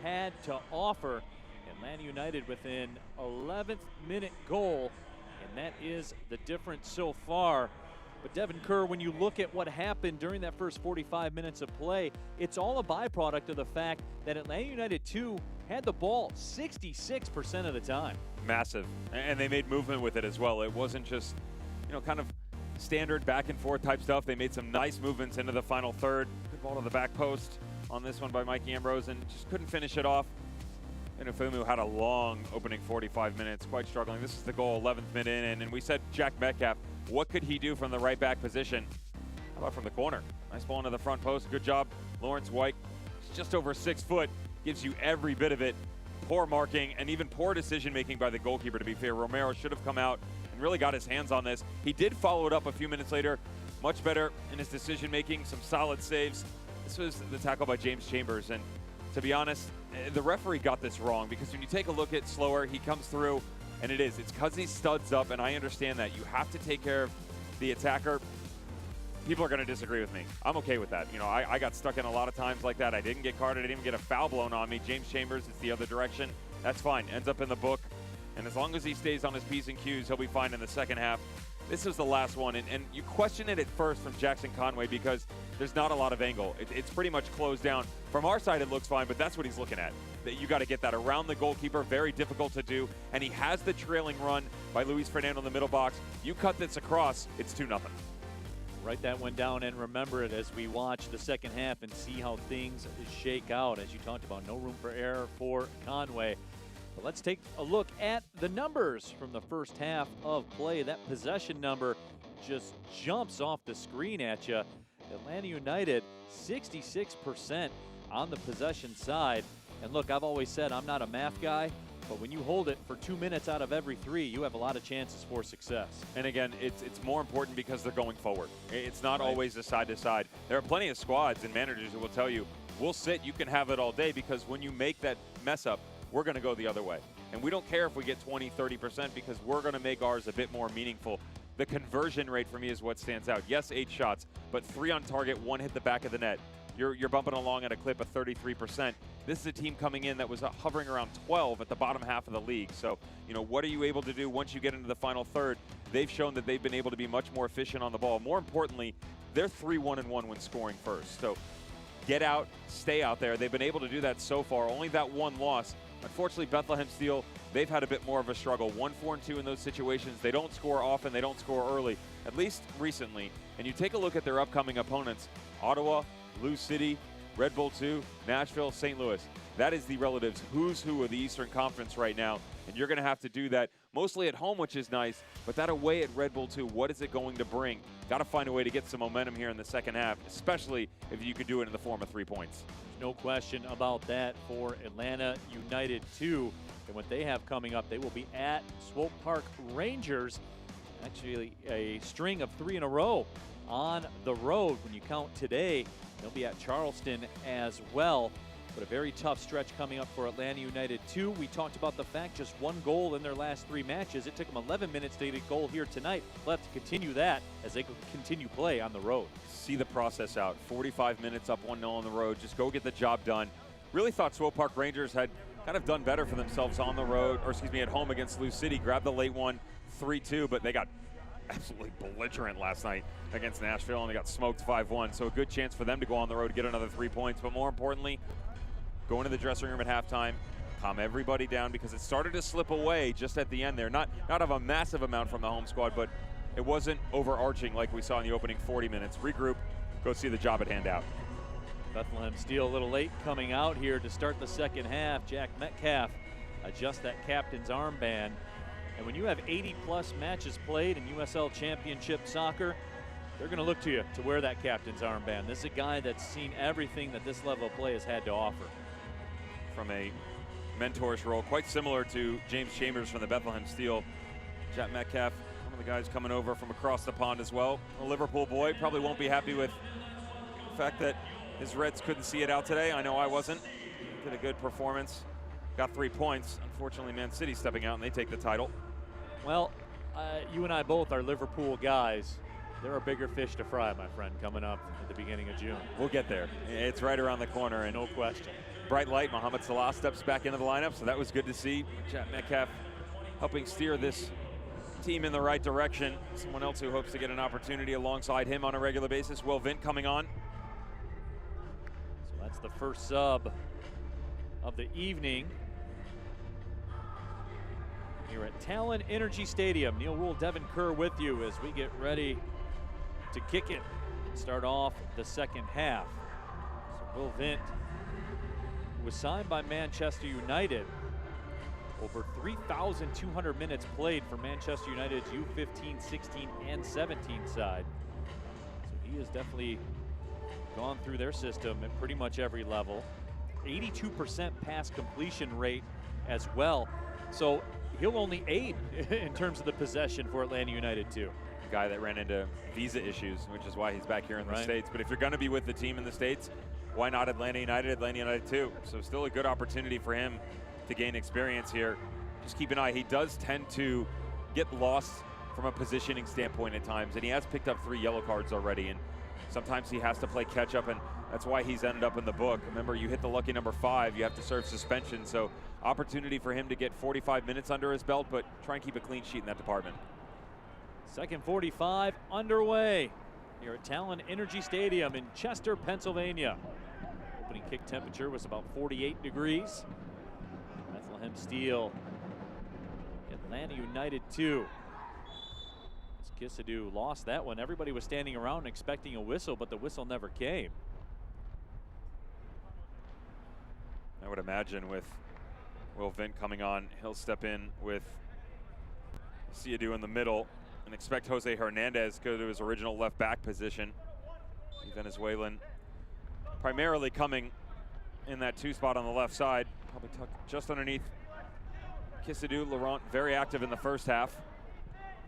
had to offer. Atlanta United within 11th minute goal, and that is the difference so far. But Devin Kerr, when you look at what happened during that first 45 minutes of play, it's all a byproduct of the fact that Atlanta United 2 had the ball 66% of the time. Massive. And they made movement with it as well. It wasn't just, kind of standard back and forth type stuff. They made some nice movements into the final third. Good ball to the back post on this one by Mikey Ambrose, and just couldn't finish it off. And Ifumu had a long opening 45 minutes, quite struggling. This is the goal, 11th minute in, and we said Jack Metcalf, what could he do from the right back position? How about from the corner? Nice ball into the front post, good job. Lawrence White, he's just over 6 foot, gives you every bit of it. Poor marking and even poor decision making by the goalkeeper, to be fair. Romero should have come out and really got his hands on this. He did follow it up a few minutes later, much better in his decision making, some solid saves. This was the tackle by James Chambers, and to be honest, the referee got this wrong, because when you take a look at Slower, he comes through, and it's because he studs up, and I understand that. You have to take care of the attacker. People are going to disagree with me. I'm okay with that. I got stuck in a lot of times like that. I didn't get carded. I didn't even get a foul blown on me. James Chambers, it's the other direction. That's fine. Ends up in the book. And as long as he stays on his P's and Q's, he'll be fine in the second half. This is the last one. And you question it at first from Jackson Conway, because there's not a lot of angle. It's pretty much closed down. From our side, it looks fine, but that's what he's looking at. That you got to get that around the goalkeeper. Very difficult to do. And he has the trailing run by Luis Fernando in the middle box. You cut this across, it's 2-0. Write that one down and remember it as we watch the second half and see how things shake out. As you talked about, no room for error for Conway. But let's take a look at the numbers from the first half of play. That possession number just jumps off the screen at you. Atlanta United, 66% on the possession side. And look, I've always said I'm not a math guy, but when you hold it for 2 minutes out of every 3, you have a lot of chances for success. And again, it's more important because they're going forward. It's not always a side-to-side. There are plenty of squads and managers who will tell you, we'll sit, you can have it all day, because when you make that mess up, we're going to go the other way. And we don't care if we get 20, 30%, because we're going to make ours a bit more meaningful. The conversion rate for me is what stands out. Yes, 8 shots, but 3 on target, 1 hit the back of the net. You're bumping along at a clip of 33%. This is a team coming in that was hovering around 12 at the bottom half of the league. So, you know, what are you able to do once you get into the final third? They've shown that they've been able to be much more efficient on the ball. More importantly, they're 3-1-1 when scoring first. So get out, stay out there. They've been able to do that so far. Only that one loss. Unfortunately, Bethlehem Steel, they've had a bit more of a struggle. 1-4-2 in those situations. They don't score often. They don't score early, at least recently. And you take a look at their upcoming opponents, Ottawa, Lou City, Red Bull 2, Nashville, St. Louis. That is the relatives who's who of the Eastern Conference right now. And you're going to have to do that mostly at home, which is nice. But that away at Red Bull 2, what is it going to bring? Got to find a way to get some momentum here in the second half, especially if you could do it in the form of 3 points. No question about that for Atlanta United 2. And what they have coming up, they will be at Swope Park Rangers. Actually, a string of 3 in a row on the road. When you count today, they'll be at Charleston as well. But a very tough stretch coming up for Atlanta United 2. We talked about the fact just 1 goal in their last 3 matches. It took them 11 minutes to get a goal here tonight. They'll have to continue that as they continue play on the road. See the process out. 45 minutes up 1-0 on the road. Just go get the job done. Really thought Swope Park Rangers had kind of done better for themselves on the road, or excuse me, at home against Lou City. Grabbed the late one, 3-2, but they got absolutely belligerent last night against Nashville, and they got smoked 5-1. So a good chance for them to go on the road to get another 3 points. But more importantly, go into the dressing room at halftime, calm everybody down, because it started to slip away just at the end there. Not of a massive amount from the home squad, but it wasn't overarching like we saw in the opening 40 minutes. Regroup, go see the job at hand out. Bethlehem Steel a little late coming out here to start the second half. Jack Metcalf adjusts that captain's armband. And when you have 80-plus matches played in USL Championship soccer, they're going to look to you to wear that captain's armband. This is a guy that's seen everything that this level of play has had to offer. From a mentor's role, quite similar to James Chambers from the Bethlehem Steel. Jack Metcalf, one of the guys coming over from across the pond as well. A Liverpool boy, probably won't be happy with the fact that his Reds couldn't see it out today. I know I wasn't. Did a good performance. Got 3 points. Unfortunately, Man City stepping out and they take the title. Well, you and I both are Liverpool guys. There are bigger fish to fry, my friend, coming up at the beginning of June. We'll get there. It's right around the corner, and no question. Bright light, Mohamed Salah steps back into the lineup, so that was good to see. Jack Metcalf helping steer this team in the right direction. Someone else who hopes to get an opportunity alongside him on a regular basis, Will Vint coming on. So that's the first sub of the evening here at Talon Energy Stadium. Neil Rule, Devin Kerr with you as we get ready to kick it and start off the second half. So Will Vint was signed by Manchester United. Over 3,200 minutes played for Manchester United's U15, 16, and 17 side. So he has definitely gone through their system at pretty much every level. 82% pass completion rate as well. So he'll only aid in terms of the possession for Atlanta United too. Guy that ran into visa issues, which is why he's back here in the States. But if you're going to be with the team in the States, why not Atlanta United too? So still a good opportunity for him to gain experience here. Just keep an eye. He does tend to get lost from a positioning standpoint at times, and he has picked up 3 yellow cards already, and sometimes he has to play catch up, and that's why he's ended up in the book. Remember, you hit the lucky number 5, you have to serve suspension, so opportunity for him to get 45 minutes under his belt, but try and keep a clean sheet in that department. Second 45 underway here at Talon Energy Stadium in Chester, Pennsylvania. Opening kick temperature was about 48 degrees. Bethlehem Steel, Atlanta United 2. As Kissadou lost that one, everybody was standing around expecting a whistle, but the whistle never came. I would imagine with Will Vint coming on, he'll step in with Kissadou in the middle and expect Jose Hernandez to go to his original left back position. Venezuelan primarily coming in that 2 spot on the left side, probably tucked just underneath Kissadou. Laurent very active in the first half.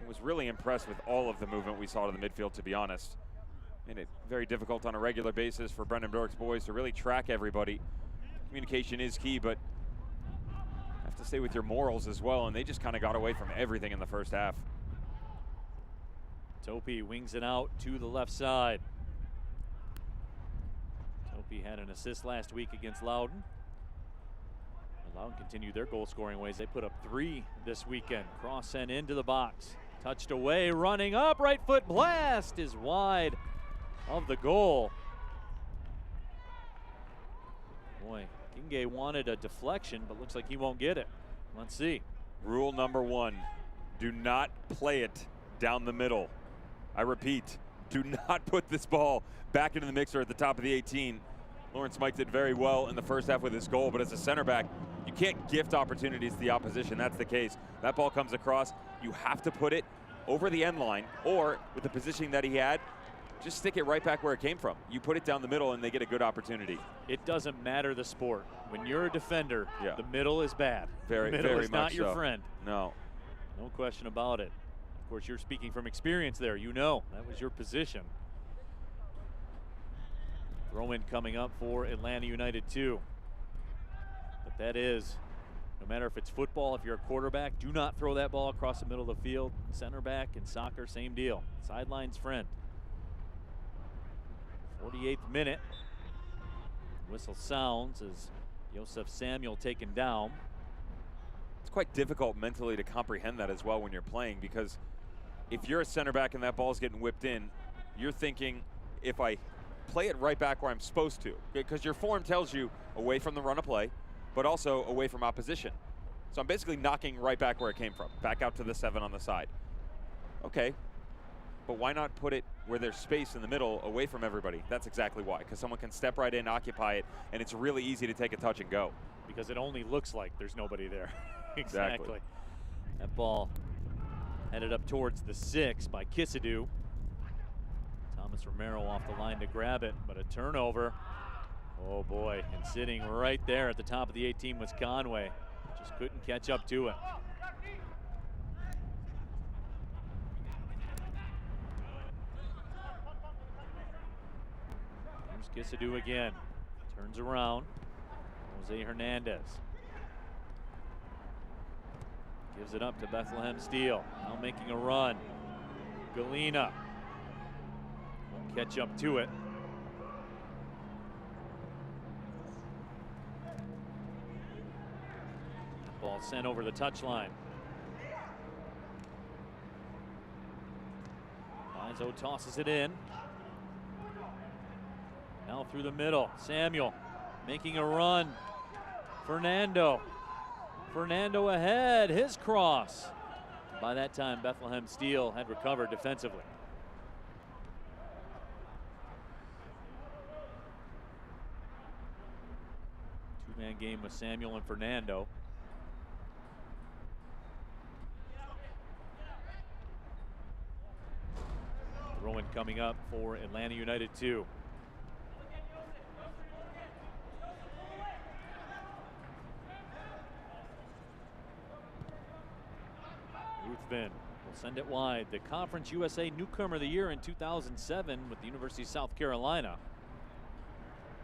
I was really impressed with all of the movement we saw to the midfield, to be honest. Made it very difficult on a regular basis for Brendan Burke's boys to really track everybody. Communication is key, but have to stay with your morals as well, and they just kind of got away from everything in the first half. Topi wings it out to the left side. Topi had an assist last week against Loudoun. Loudon continue their goal scoring ways. They put up 3 this weekend. Cross sent into the box. Touched away, running up, right foot blast is wide of the goal. Boy, Kinge wanted a deflection, but looks like he won't get it. Let's see. Rule number 1, do not play it down the middle. I repeat, do not put this ball back into the mixer at the top of the 18. Lawrence Mike did very well in the first half with his goal, but as a center back, you can't gift opportunities to the opposition. That's the case. That ball comes across, you have to put it over the end line, or with the positioning that he had, just stick it right back where it came from. You put it down the middle and they get a good opportunity. It doesn't matter the sport. When you're a defender, Yeah. the middle is bad. Very, the middle very is not much your so. friend. No. No question about it. Of course, you're speaking from experience there. You know that was your position. Throw-in coming up for Atlanta United 2. But that is, no matter if it's football, if you're a quarterback, do not throw that ball across the middle of the field. Center back in soccer, same deal. Sideline's friend. 48th minute. Whistle sounds as Joseph Samuel taken down. It's quite difficult mentally to comprehend that as well when you're playing, because if you're a center back and that ball's getting whipped in, you're thinking, if I play it right back where I'm supposed to, because your form tells you away from the run of play, but also away from opposition. So I'm basically knocking right back where it came from, back out to the 7 on the side. Okay, but why not put it where there's space in the middle away from everybody? That's exactly why, because someone can step right in, occupy it, and it's really easy to take a touch and go. Because it only looks like there's nobody there. Exactly. That ball headed up towards the 6 by Kissadoo. Thomas Romero off the line to grab it, but a turnover. Oh boy, and sitting right there at the top of the 18 was Conway. Just couldn't catch up to it. Here's Kissadoo again. Turns around. Jose Hernandez. Gives it up to Bethlehem Steel. Now making a run. Galena. Won't catch up to it. Ball sent over the touchline. Lizo tosses it in. Now through the middle. Samuel making a run. Fernando ahead, his cross. By that time, Bethlehem Steel had recovered defensively. Two-man game with Samuel and Fernando. Throw-in coming up for Atlanta United 2. Ruthven will send it wide. The Conference USA Newcomer of the Year in 2007 with the University of South Carolina.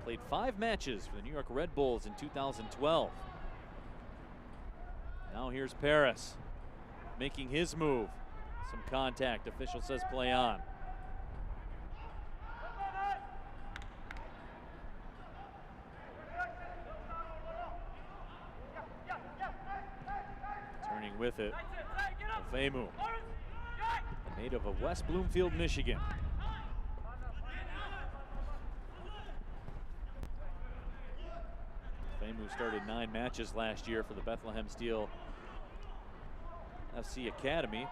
Played 5 matches for the New York Red Bulls in 2012. Now here's Paris making his move. Some contact. Official says play on. Turning with it. Femu, a native of West Bloomfield, Michigan. Femu started 9 matches last year for the Bethlehem Steel FC Academy.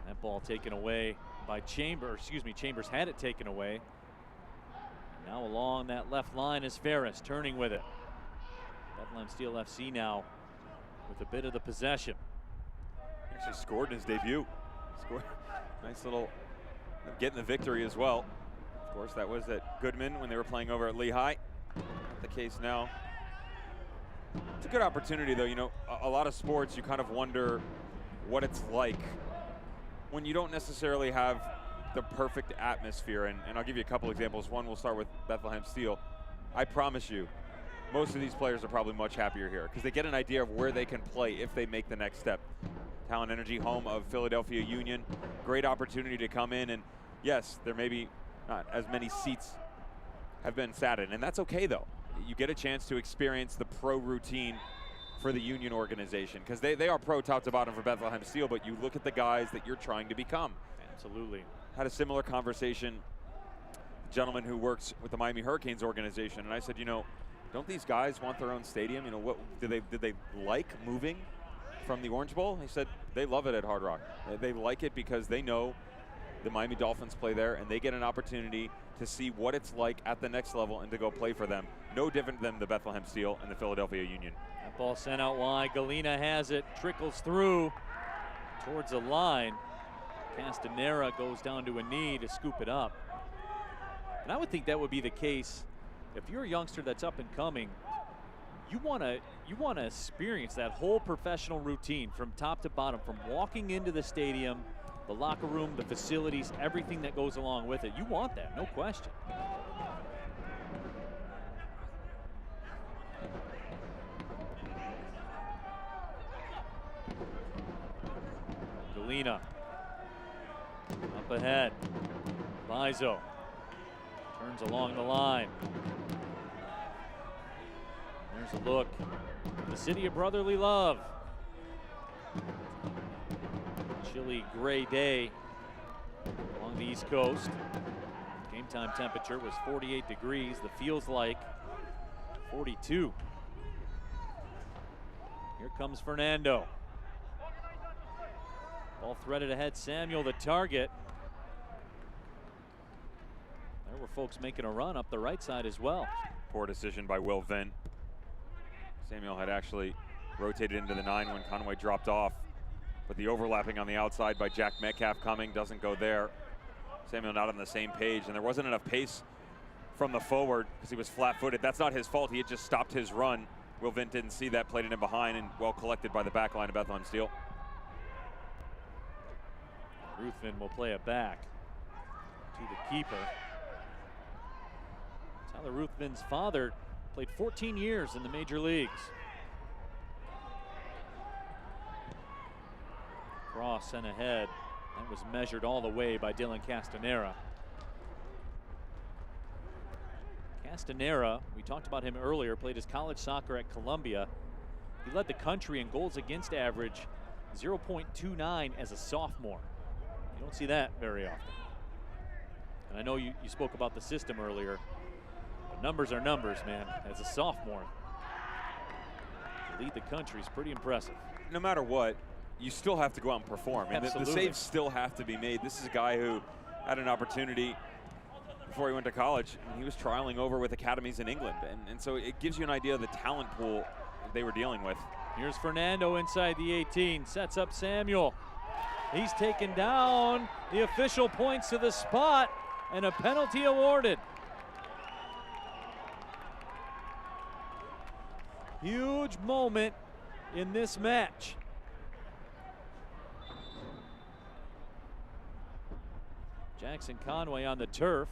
That ball taken away by Chambers. Chambers had it taken away. Now along that left line is Ferris, turning with it. Bethlehem Steel FC now with a bit of the possession. Actually scored in his debut. Scored. Nice little getting the victory as well. Of course, that was at Goodman when they were playing over at Lehigh. Not the case now. It's a good opportunity, though. You know, a lot of sports, you kind of wonder what it's like when you don't necessarily have the perfect atmosphere. And I'll give you a couple examples. One, we'll start with Bethlehem Steel. I promise you, most of these players are probably much happier here because they get an idea of where they can play if they make the next step. Talent Energy, home of Philadelphia Union. Great opportunity to come in, and yes, there may be not as many seats have been saddened, and that's okay though. You get a chance to experience the pro routine for the Union organization, because they are pro top to bottom for Bethlehem Steel, but you look at the guys that you're trying to become. Absolutely. Had a similar conversation, a gentleman who works with the Miami Hurricanes organization, and I said, you know, don't these guys want their own stadium? You know, what did they like moving from the Orange Bowl? He said they love it at Hard Rock. They like it because they know the Miami Dolphins play there, and they get an opportunity to see what it's like at the next level and to go play for them. No different than the Bethlehem Steel and the Philadelphia Union. That ball sent out wide. Galena has it, trickles through towards the line. Castanera goes down to a knee to scoop it up. And I would think that would be the case if you're a youngster that's up and coming. You want to experience that whole professional routine from top to bottom, from walking into the stadium, the locker room, the facilities, everything that goes along with it. You want that, no question. Galena up ahead. Bizo turns along the line. There's a look at the city of brotherly love. Chilly gray day along the East Coast. Game time temperature was 48 degrees. The feels like 42. Here comes Fernando. Ball threaded ahead. Samuel, the target. There were folks making a run up the right side as well. Poor decision by Will Vint. Samuel had actually rotated into the 9 when Conway dropped off. But the overlapping on the outside by Jack Metcalf coming doesn't go there. Samuel not on the same page, and there wasn't enough pace from the forward because he was flat-footed. That's not his fault. He had just stopped his run. Will Vint didn't see that, played it in behind, and well collected by the back line of Bethlehem Steel. Ruthven will play it back to the keeper. Tyler Ruthven's father played 14 years in the major leagues. Cross sent ahead. That was measured all the way by Dylan Castanera. Castanera, we talked about him earlier, played his college soccer at Columbia. He led the country in goals against average, 0.29 as a sophomore. You don't see that very often. And I know you spoke about the system earlier, but numbers are numbers, man. As a sophomore, to lead the country is pretty impressive. No matter what, you still have to go out and perform. And the saves still have to be made. This is a guy who had an opportunity before he went to college, and he was trialing over with academies in England. And so it gives you an idea of the talent pool they were dealing with. Here's Fernando inside the 18, sets up Samuel. He's taken down. The official points to the spot, and a penalty awarded. Huge moment in this match. Jackson Conway on the turf.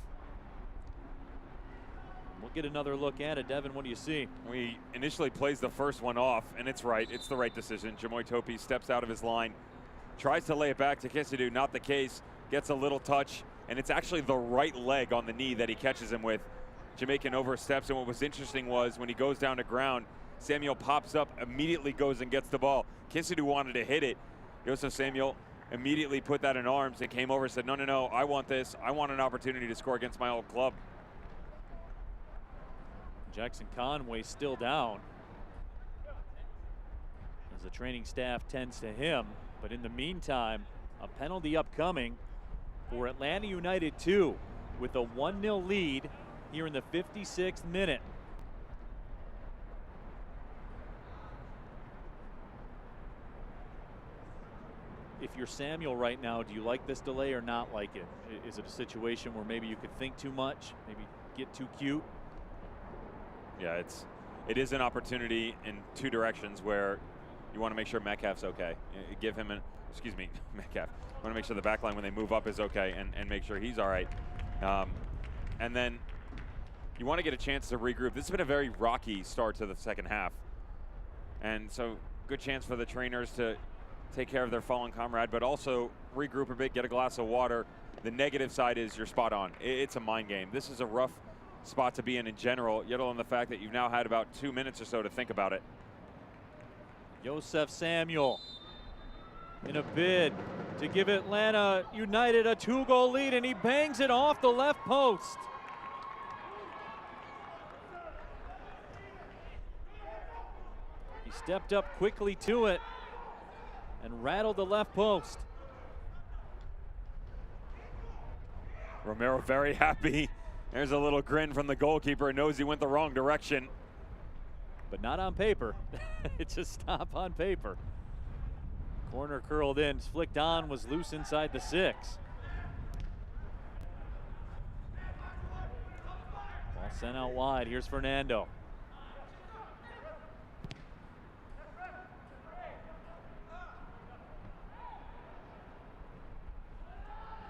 We'll get another look at it. Devin, what do you see? He initially plays the first one off, and it's right. It's the right decision. Jamoy Topi steps out of his line, tries to lay it back to Kisidou. Not the case. Gets a little touch, and it's actually the right leg on the knee that he catches him with. Jamaican oversteps, and what was interesting was when he goes down to ground, Samuel pops up, immediately goes and gets the ball. Kisidou wanted to hit it. Joseph Samuel immediately put that in arms and came over and said, no, I want this. I want an opportunity to score against my old club. Jackson Conway still down as the training staff tends to him. But in the meantime, a penalty upcoming for Atlanta United 2 with a 1-0 lead here in the 56th minute. If you're Samuel right now, do you like this delay or not like it? Is it a situation where maybe you could think too much, maybe get too cute? Yeah, it is an opportunity in two directions where you want to make sure Metcalf's okay. Give him Metcalf. You want to make sure the back line when they move up is okay and make sure he's all right. And then you want to get a chance to regroup. This has been a very rocky start to the second half. And so good chance for the trainers to take care of their fallen comrade, but also regroup a bit, get a glass of water. The negative side is you're spot on. It's a mind game. This is a rough spot to be in general, yet alone the fact that you've now had about 2 minutes or so to think about it. Joseph Samuel in a bid to give Atlanta United a 2-goal lead, and he bangs it off the left post. He stepped up quickly to it and rattled the left post. Romero very happy. There's a little grin from the goalkeeper, knows he went the wrong direction. But not on paper. It's a stop on paper. Corner curled in, flicked on, was loose inside the 6. Ball sent out wide. Here's Fernando.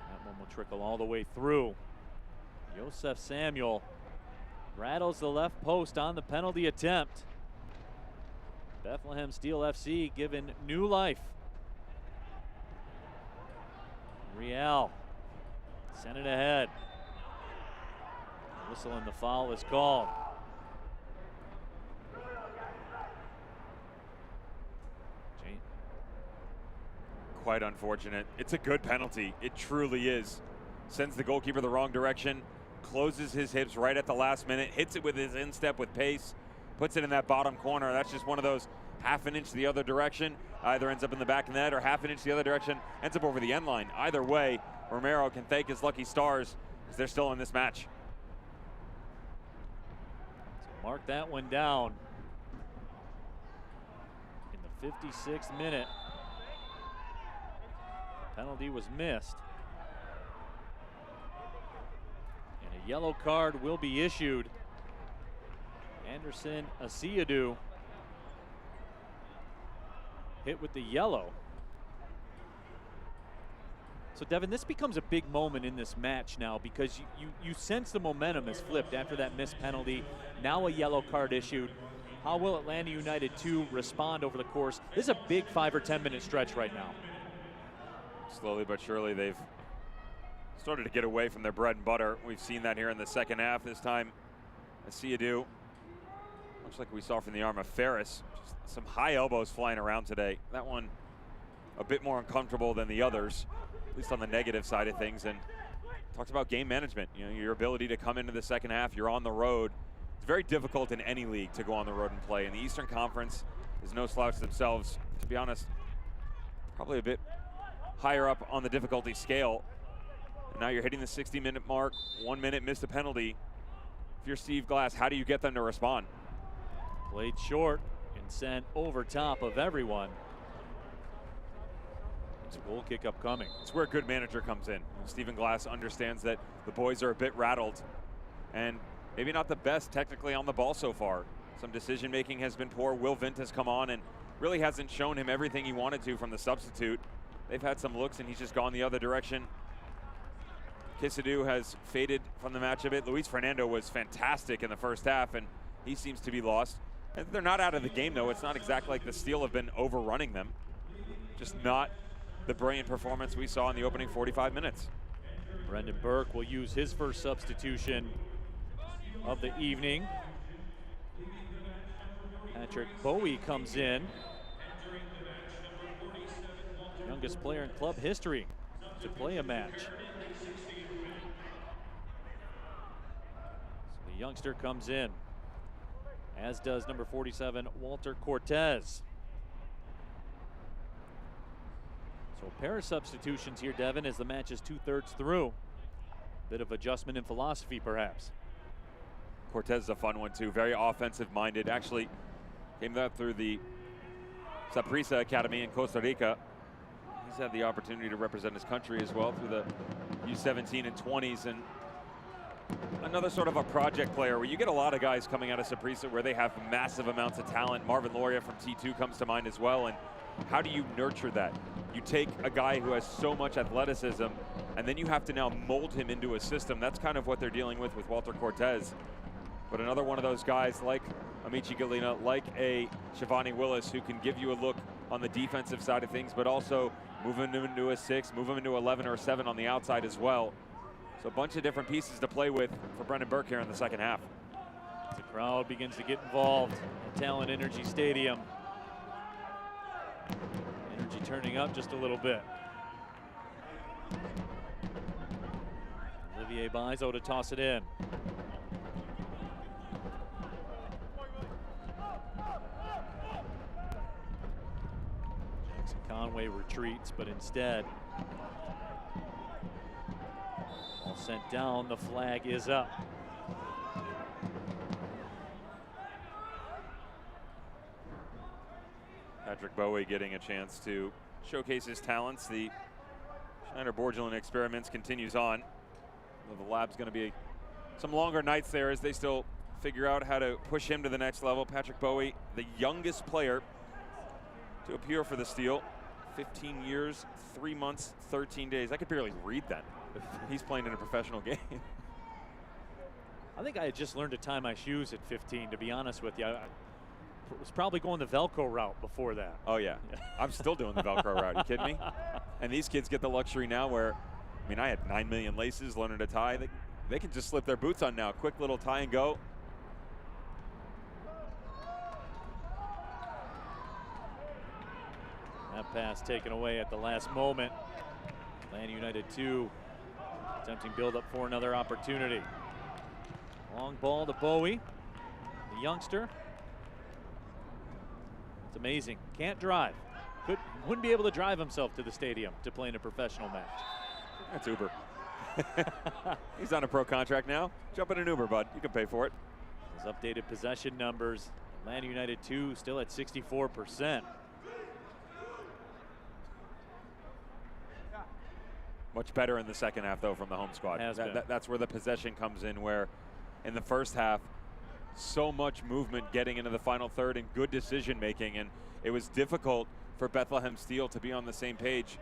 That one will trickle all the way through. Joseph Samuel rattles the left post on the penalty attempt. Bethlehem Steel FC given new life. Real sent it ahead. Whistle and the foul is called. Quite unfortunate. It's a good penalty. It truly is. Sends the goalkeeper the wrong direction, closes his hips right at the last minute, hits it with his instep with pace, puts it in that bottom corner. That's just one of those half an inch the other direction, either ends up in the back of the net, or half an inch the other direction, ends up over the end line. Either way, Romero can thank his lucky stars because they're still in this match. So mark that one down. In the 56th minute, the penalty was missed. And a yellow card will be issued. Anderson Asiadu hit with the yellow. So Devin, this becomes a big moment in this match now, because you sense the momentum has flipped after that missed penalty. Now a yellow card issued. How will Atlanta United 2 respond over the course? This is a big 5 or 10 minute stretch right now. Slowly but surely they've started to get away from their bread and butter. We've seen that here in the second half. This time, Asiadu, much like we saw from the arm of Ferris, just some high elbows flying around today. That one a bit more uncomfortable than the others, at least on the negative side of things. And talked about game management, you know, your ability to come into the second half, you're on the road. It's very difficult in any league to go on the road and play. And the Eastern Conference is no slouch themselves. To be honest, probably a bit higher up on the difficulty scale. And now you're hitting the 60-minute mark, 1 minute, missed a penalty. If you're Steve Glass, how do you get them to respond? Played short and sent over top of everyone. It's a goal kick upcoming. It's where a good manager comes in. Stephen Glass understands that the boys are a bit rattled and maybe not the best technically on the ball so far. Some decision making has been poor. Will Vint has come on and really hasn't shown him everything he wanted to from the substitute. They've had some looks and he's just gone the other direction. Kisadu has faded from the match a bit. Luis Fernando was fantastic in the first half and he seems to be lost. And they're not out of the game though. It's not exactly like the Steel have been overrunning them. Just not the brilliant performance we saw in the opening 45 minutes. Brendan Burke will use his first substitution of the evening. Patrick Bowie comes in. Youngest player in club history to play a match. So the youngster comes in, as does number 47, Walter Cortez. So a pair of substitutions here, Devin, as the match is 2/3 through. Bit of adjustment in philosophy, perhaps. Cortez is a fun one too, very offensive minded. Actually came up through the Saprissa Academy in Costa Rica. He's had the opportunity to represent his country as well through the U17 and 20s, and another sort of a project player where you get a lot of guys coming out of Saprissa where they have massive amounts of talent. Marvin Loria from T2 comes to mind as well. And how do you nurture that? You take a guy who has so much athleticism and then you have to now mold him into a system. That's kind of what they're dealing with Walter Cortez. But another one of those guys like Amici Galina, like a Shivani Willis, who can give you a look on the defensive side of things, but also move him into a 6, move him into 11 or 7 on the outside as well. So a bunch of different pieces to play with for Brendan Burke here in the second half. The crowd begins to get involved at Talent Energy Stadium. Energy turning up just a little bit. Olivier Bizo to toss it in. Jackson Conway retreats, but instead, ball sent down, the flag is up. Patrick Bowie getting a chance to showcase his talents. The Schneider-Borgelin experiments continues on. The lab's going to be some longer nights there as they still figure out how to push him to the next level. Patrick Bowie, the youngest player to appear for the Steel. 15 years, 3 months, 13 days. I could barely read that. He's playing in a professional game. I think I had just learned to tie my shoes at 15, to be honest with you. I was probably going the Velcro route before that. Oh, yeah. I'm still doing the Velcro route. You kidding me? And these kids get the luxury now where, I mean, I had 9 million laces learning to tie. They can just slip their boots on now. Quick little tie and go. That pass taken away at the last moment. Atlanta United 2 attempting build up for another opportunity. Long ball to Bowie, the youngster. It's amazing. Can't drive. Wouldn't be able to drive himself to the stadium to play in a professional match. That's Uber. He's on a pro contract now. Jump in an Uber, bud. You can pay for it. His updated possession numbers. Atlanta United 2 still at 64%. Much better in the second half, though, from the home squad. That's where the possession comes in, where in the first half, so much movement getting into the final third and good decision making, and it was difficult for Bethlehem Steel to be on the same page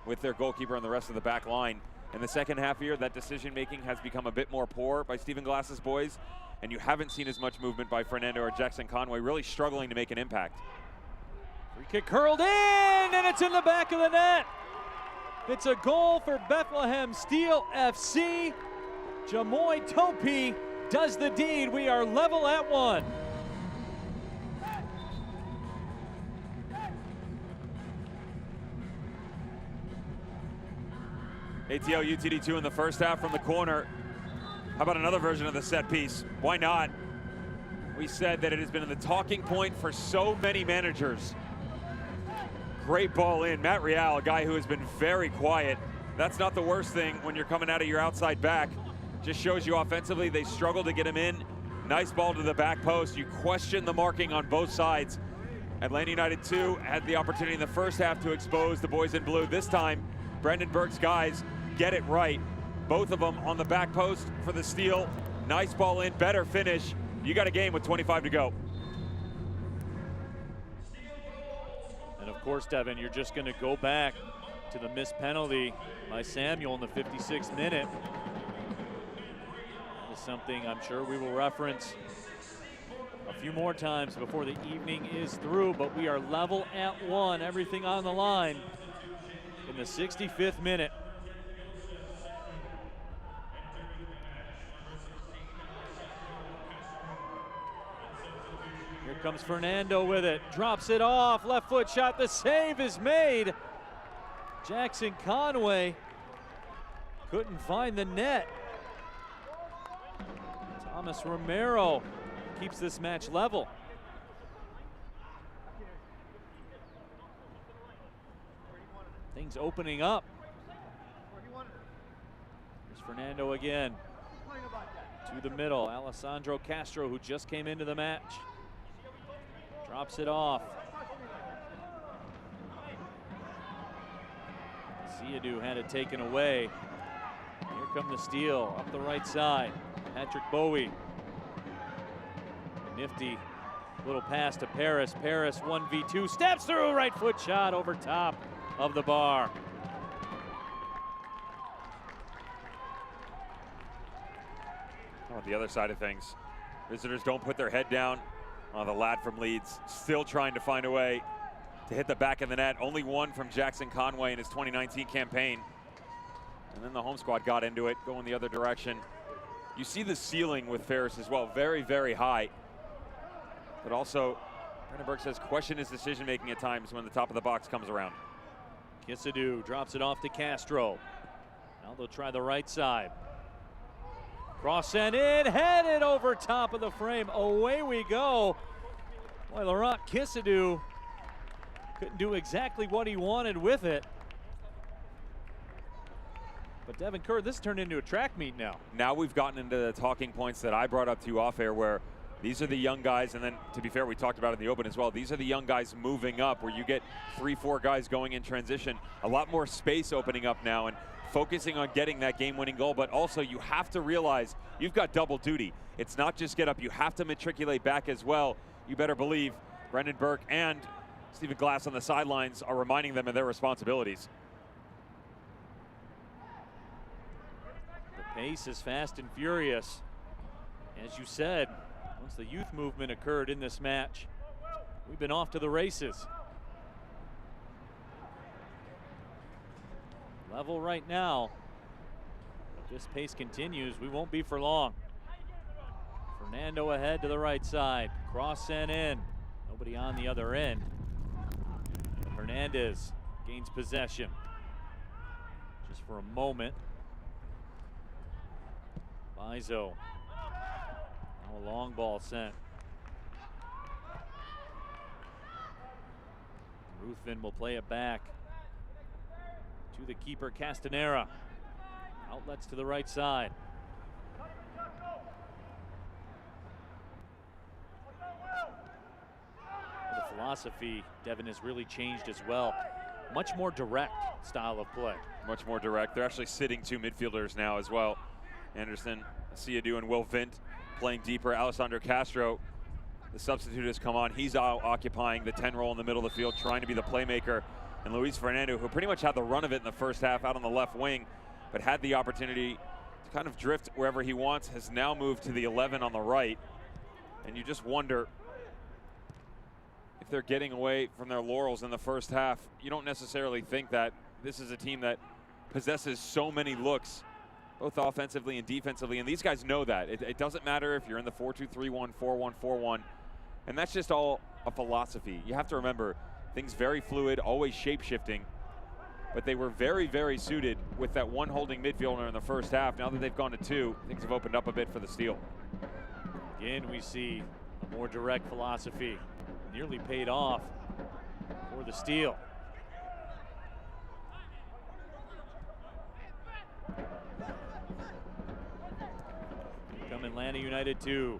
with their goalkeeper and the rest of the back line. In the second half here, that decision making has become a bit more poor by Stephen Glass's boys, and you haven't seen as much movement by Fernando or Jackson Conway, really struggling to make an impact. Free kick curled in, and it's in the back of the net. It's a goal for Bethlehem Steel FC. Jamoy Topi does the deed. We are level at 1. ATL UTD2 in the first half from the corner. How about another version of the set piece? Why not? We said that it has been in the talking point for so many managers. Great ball in. Matt Real, a guy who has been very quiet. That's not the worst thing when you're coming out of your outside back. Just shows you offensively they struggle to get him in. Nice ball to the back post. You question the marking on both sides. Atlanta United 2 had the opportunity in the first half to expose the boys in blue. This time, Brendan Burke's guys get it right. Both of them on the back post for the Steel. Nice ball in, better finish. You got a game with 25 to go. And of course, Devin, you're just going to go back to the missed penalty by Samuel in the 56th minute. That is something I'm sure we will reference a few more times before the evening is through, but we are level at 1, everything on the line in the 65th minute. Here comes Fernando with it, drops it off, left foot shot, the save is made. Jackson Conway couldn't find the net. Thomas Romero keeps this match level. Things opening up. Here's Fernando again. To the middle, Alessandro Castro, who just came into the match. Drops it off. Siadu had it taken away. Here come the Steel up the right side. Patrick Bowie. Nifty little pass to Paris. Paris 1v2, steps through, right foot shot over top of the bar. Oh, the other side of things, visitors don't put their head down. The lad from Leeds still trying to find a way to hit the back of the net. Only one from Jackson Conway in his 2019 campaign. And then the home squad got into it, going the other direction. You see the ceiling with Ferris as well, very, very high. But also, Brendan Burke says question his decision-making at times when the top of the box comes around. Kisadoo drops it off to Castro. Now they'll try the right side. Cross sent in, headed over top of the frame. Away we go. Boy, Laurent Kisadoo couldn't do exactly what he wanted with it. But Devin Kerr, this turned into a track meet now. Now we've gotten into the talking points that I brought up to you off air, where these are the young guys, and then to be fair, we talked about it in the open as well. These are the young guys moving up, where you get 3-4 guys going in transition. A lot more space opening up now and focusing on getting that game-winning goal, but also you have to realize you've got double duty. It's not just get up, you have to matriculate back as well. You better believe Brendan Burke and Stephen Glass on the sidelines are reminding them of their responsibilities. The pace is fast and furious. As you said, once the youth movement occurred in this match, we've been off to the races. Level right now. If this pace continues, we won't be for long. Fernando ahead to the right side. Cross sent in. Nobody on the other end. Hernandez gains possession. Just for a moment. Bizo. Now a long ball sent. Ruthven will play it back to the keeper, Castanera. Outlets to the right side. The philosophy, Devin, has really changed as well. Much more direct style of play. Much more direct. They're actually sitting two midfielders now as well. Anderson, Siadou, and Will Vint playing deeper. Alessandro Castro, the substitute, has come on. He's occupying the 10 role in the middle of the field, trying to be the playmaker. And Luis Fernando, who pretty much had the run of it in the first half out on the left wing, but had the opportunity to kind of drift wherever he wants, has now moved to the 11 on the right. And you just wonder if they're getting away from their laurels in the first half. You don't necessarily think that this is a team that possesses so many looks, both offensively and defensively, and these guys know that. It doesn't matter if you're in the 4-2-3-1, 4-1-4-1, and that's just all a philosophy. You have to remember, things very fluid, always shape-shifting, but they were very, very suited with that one holding midfielder in the first half. Now that they've gone to two, things have opened up a bit for the Steel. Again, we see a more direct philosophy. Nearly paid off for the Steel. Come Atlanta United 2,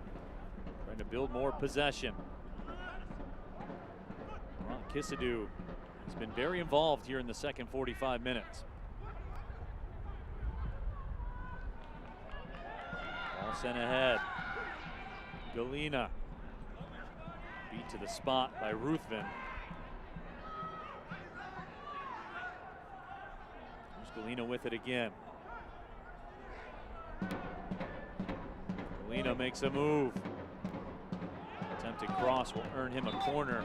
trying to build more possession. Ron Kisadoo has been very involved here in the second 45 minutes. Ball sent ahead. Galena beat to the spot by Ruthven. Here's Galena with it again. Galena makes a move. Attempted cross will earn him a corner.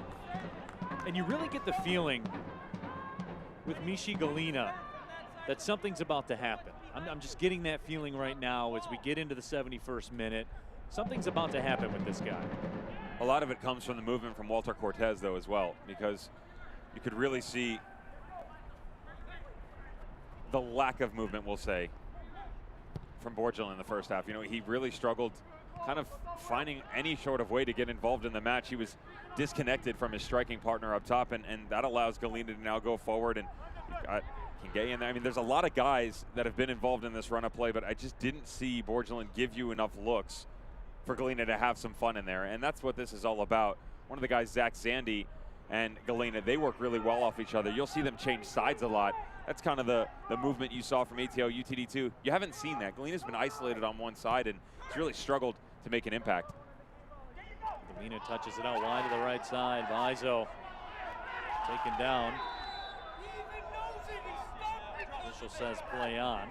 And you really get the feeling with Mishi Galena that something's about to happen. I'm just getting that feeling right now as we get into the 71st minute. Something's about to happen with this guy. A lot of it comes from the movement from Walter Cortez, though, as well, because you could really see the lack of movement, we'll say, from Borgelin in the first half. You know, he really struggled kind of finding any sort of way to get involved in the match. He was disconnected from his striking partner up top, and that allows Galena to now go forward. And you've got Kingay in there. I mean, there's a lot of guys that have been involved in this run of play, but I just didn't see Borgelin give you enough looks for Galena to have some fun in there, and that's what this is all about. One of the guys, Zach Zandy and Galena, they work really well off each other. You'll see them change sides a lot. That's kind of the movement you saw from ATO UTD2. You haven't seen that. Galena's been isolated on one side, and he's really struggled to make an impact. Galena touches it out wide to the right side. Bizo taken down. Official says play on.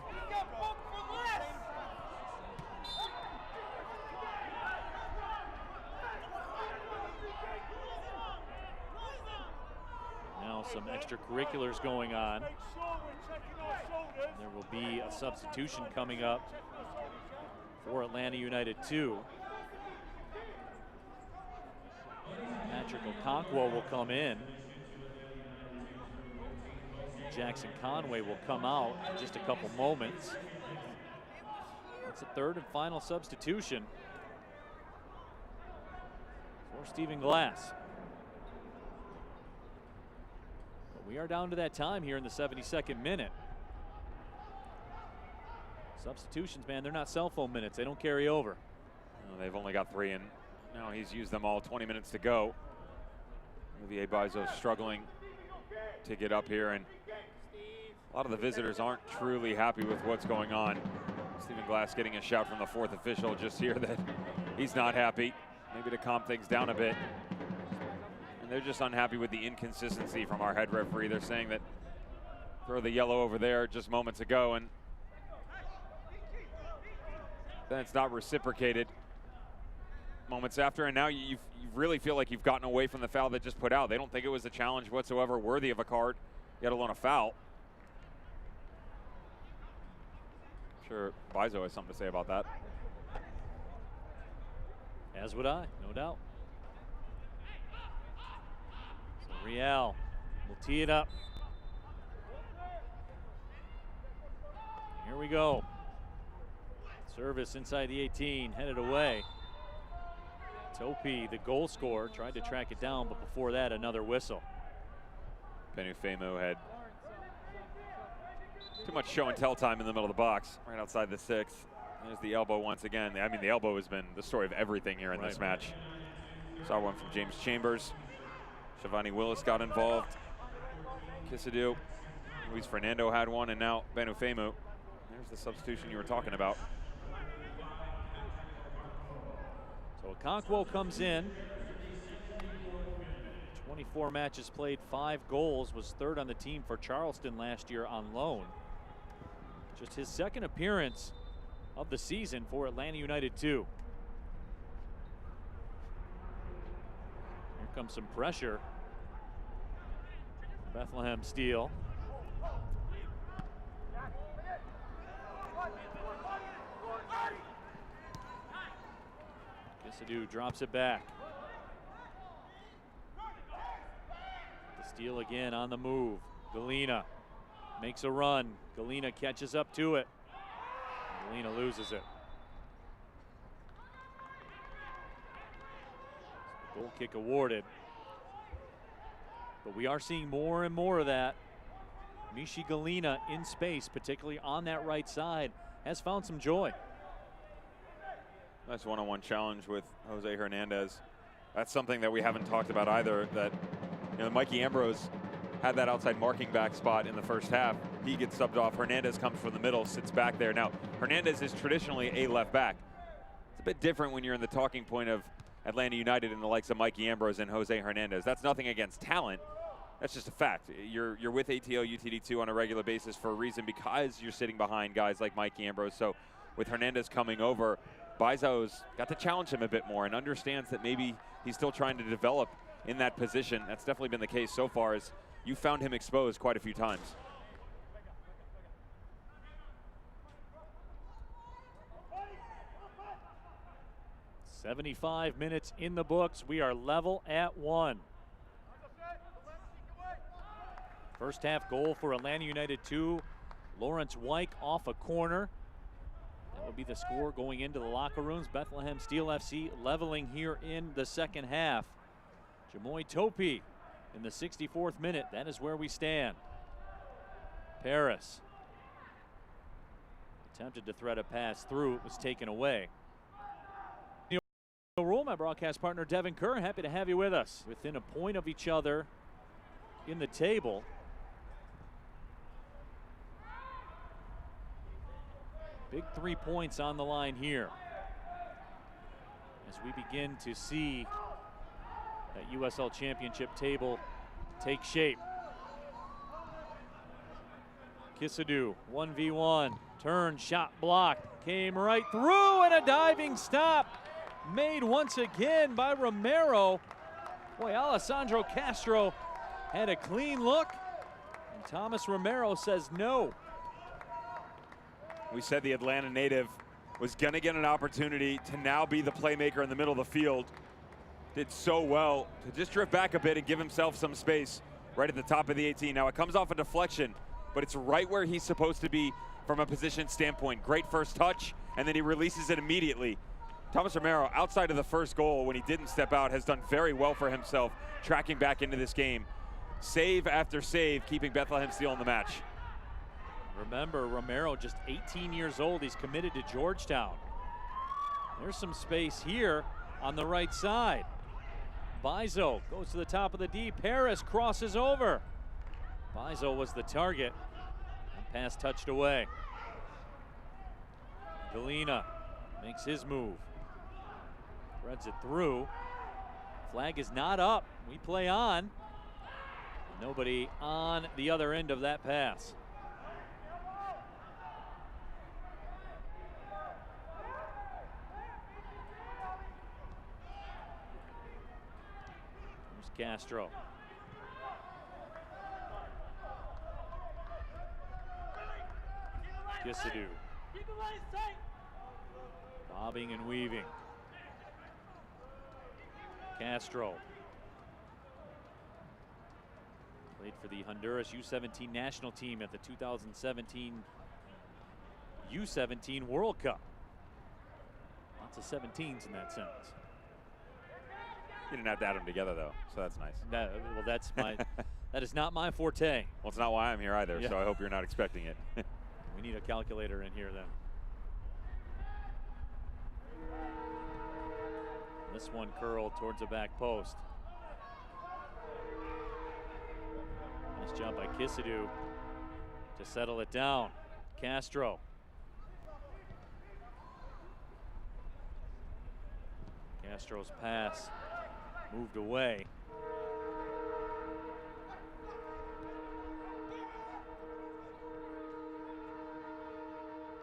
Now some extracurriculars going on. There will be a substitution coming up for Atlanta United 2. Patrick Okonkwo will come in. Jackson Conway will come out in just a couple moments. That's the third and final substitution for Stephen Glass. But we are down to that time here in the 72nd minute. Substitutions, man, they're not cell phone minutes. They don't carry over. Well, they've only got 3, and now he's used them all. 20 minutes to go. Olivier Bizo struggling to get up here, and a lot of the visitors aren't truly happy with what's going on. Stephen Glass getting a shout from the 4th official just here that he's not happy, maybe to calm things down a bit. And they're just unhappy with the inconsistency from our head referee. They're saying that throw the yellow over there just moments ago, and then it's not reciprocated moments after, and now you really feel like you've gotten away from the foul that just put out. They don't think it was a challenge whatsoever worthy of a card, let alone a foul. I'm sure Bizo has something to say about that. As would I, no doubt. So Real will tee it up. Here we go. Service inside the 18, headed away. Topi, the goal scorer, tried to track it down, but before that, another whistle. Benufemo had too much show and tell time in the middle of the box, right outside the 6. There's the elbow once again. I mean, the elbow has been the story of everything here in this match. Saw one from James Chambers. Shivani Willis got involved. Kisadu. Luis Fernando had one, and now Benufemo. There's the substitution you were talking about. So Okonkwo comes in. 24 matches played, 5 goals, was 3rd on the team for Charleston last year on loan. Just his 2nd appearance of the season for Atlanta United 2. Here comes some pressure. Bethlehem Steel. Kisadu drops it back. The Steel again on the move. Galena makes a run. Galena catches up to it. Galena loses it. Goal kick awarded. But we are seeing more and more of that. Mishi Galena in space, particularly on that right side, has found some joy. Nice one-on-one challenge with Jose Hernandez. That's something that we haven't talked about either, that Mikey Ambrose had that outside marking back spot in the first half. He gets subbed off. Hernandez comes from the middle, sits back there. Now, Hernandez is traditionally a left back. It's a bit different when you're in the talking point of Atlanta United and the likes of Mikey Ambrose and Jose Hernandez. That's nothing against talent. That's just a fact. You're with ATL UTD2 on a regular basis for a reason, because you're sitting behind guys like Mikey Ambrose. So with Hernandez coming over, Bizo's got to challenge him a bit more and understands that maybe he's still trying to develop in that position. That's definitely been the case so far, as you found him exposed quite a few times. "75 minutes in the books. We are level at 1. First half goal for Atlanta United 2. Lawrence Wyke off a corner. That would be the score going into the locker rooms. Bethlehem Steel FC leveling here in the second half. Jamoy Topi in the 64th minute. That is where we stand. Paris attempted to thread a pass through. It was taken away. Rule, my broadcast partner Devin Kerr, happy to have you with us. Within a point of each other in the table. Big 3 points on the line here as we begin to see that USL Championship table take shape. Kisadu, 1v1, turn, shot blocked, came right through, and a diving stop made once again by Romero. Boy, Alessandro Castro had a clean look, and Thomas Romero says no. We said the Atlanta native was going to get an opportunity to now be the playmaker in the middle of the field. Did so well to just drift back a bit and give himself some space right at the top of the 18. Now it comes off a deflection, but it's right where he's supposed to be from a position standpoint. Great first touch, and then he releases it immediately. Thomas Romero, outside of the first goal when he didn't step out, has done very well for himself tracking back into this game. Save after save, keeping Bethlehem Steel in the match. Remember, Romero, just 18 years old. He's committed to Georgetown. There's some space here on the right side. Bizo goes to the top of the D. Paris crosses over. Bizo was the target. And pass touched away. Galena makes his move. Threads it through. Flag is not up. We play on. Nobody on the other end of that pass. Castro. Kisadu. Bobbing and weaving. Castro. Played for the Honduras U17 national team at the 2017 U17 World Cup. Lots of 17s in that sentence. You didn't have to add them together, though, so that's nice. Well, that's my. That is not my forte. Well, it's not why I'm here either, so I hope you're not expecting it. We need a calculator in here then. This one curled towards the back post. Nice job by Kisadu to settle it down. Castro. Castro's pass moved away.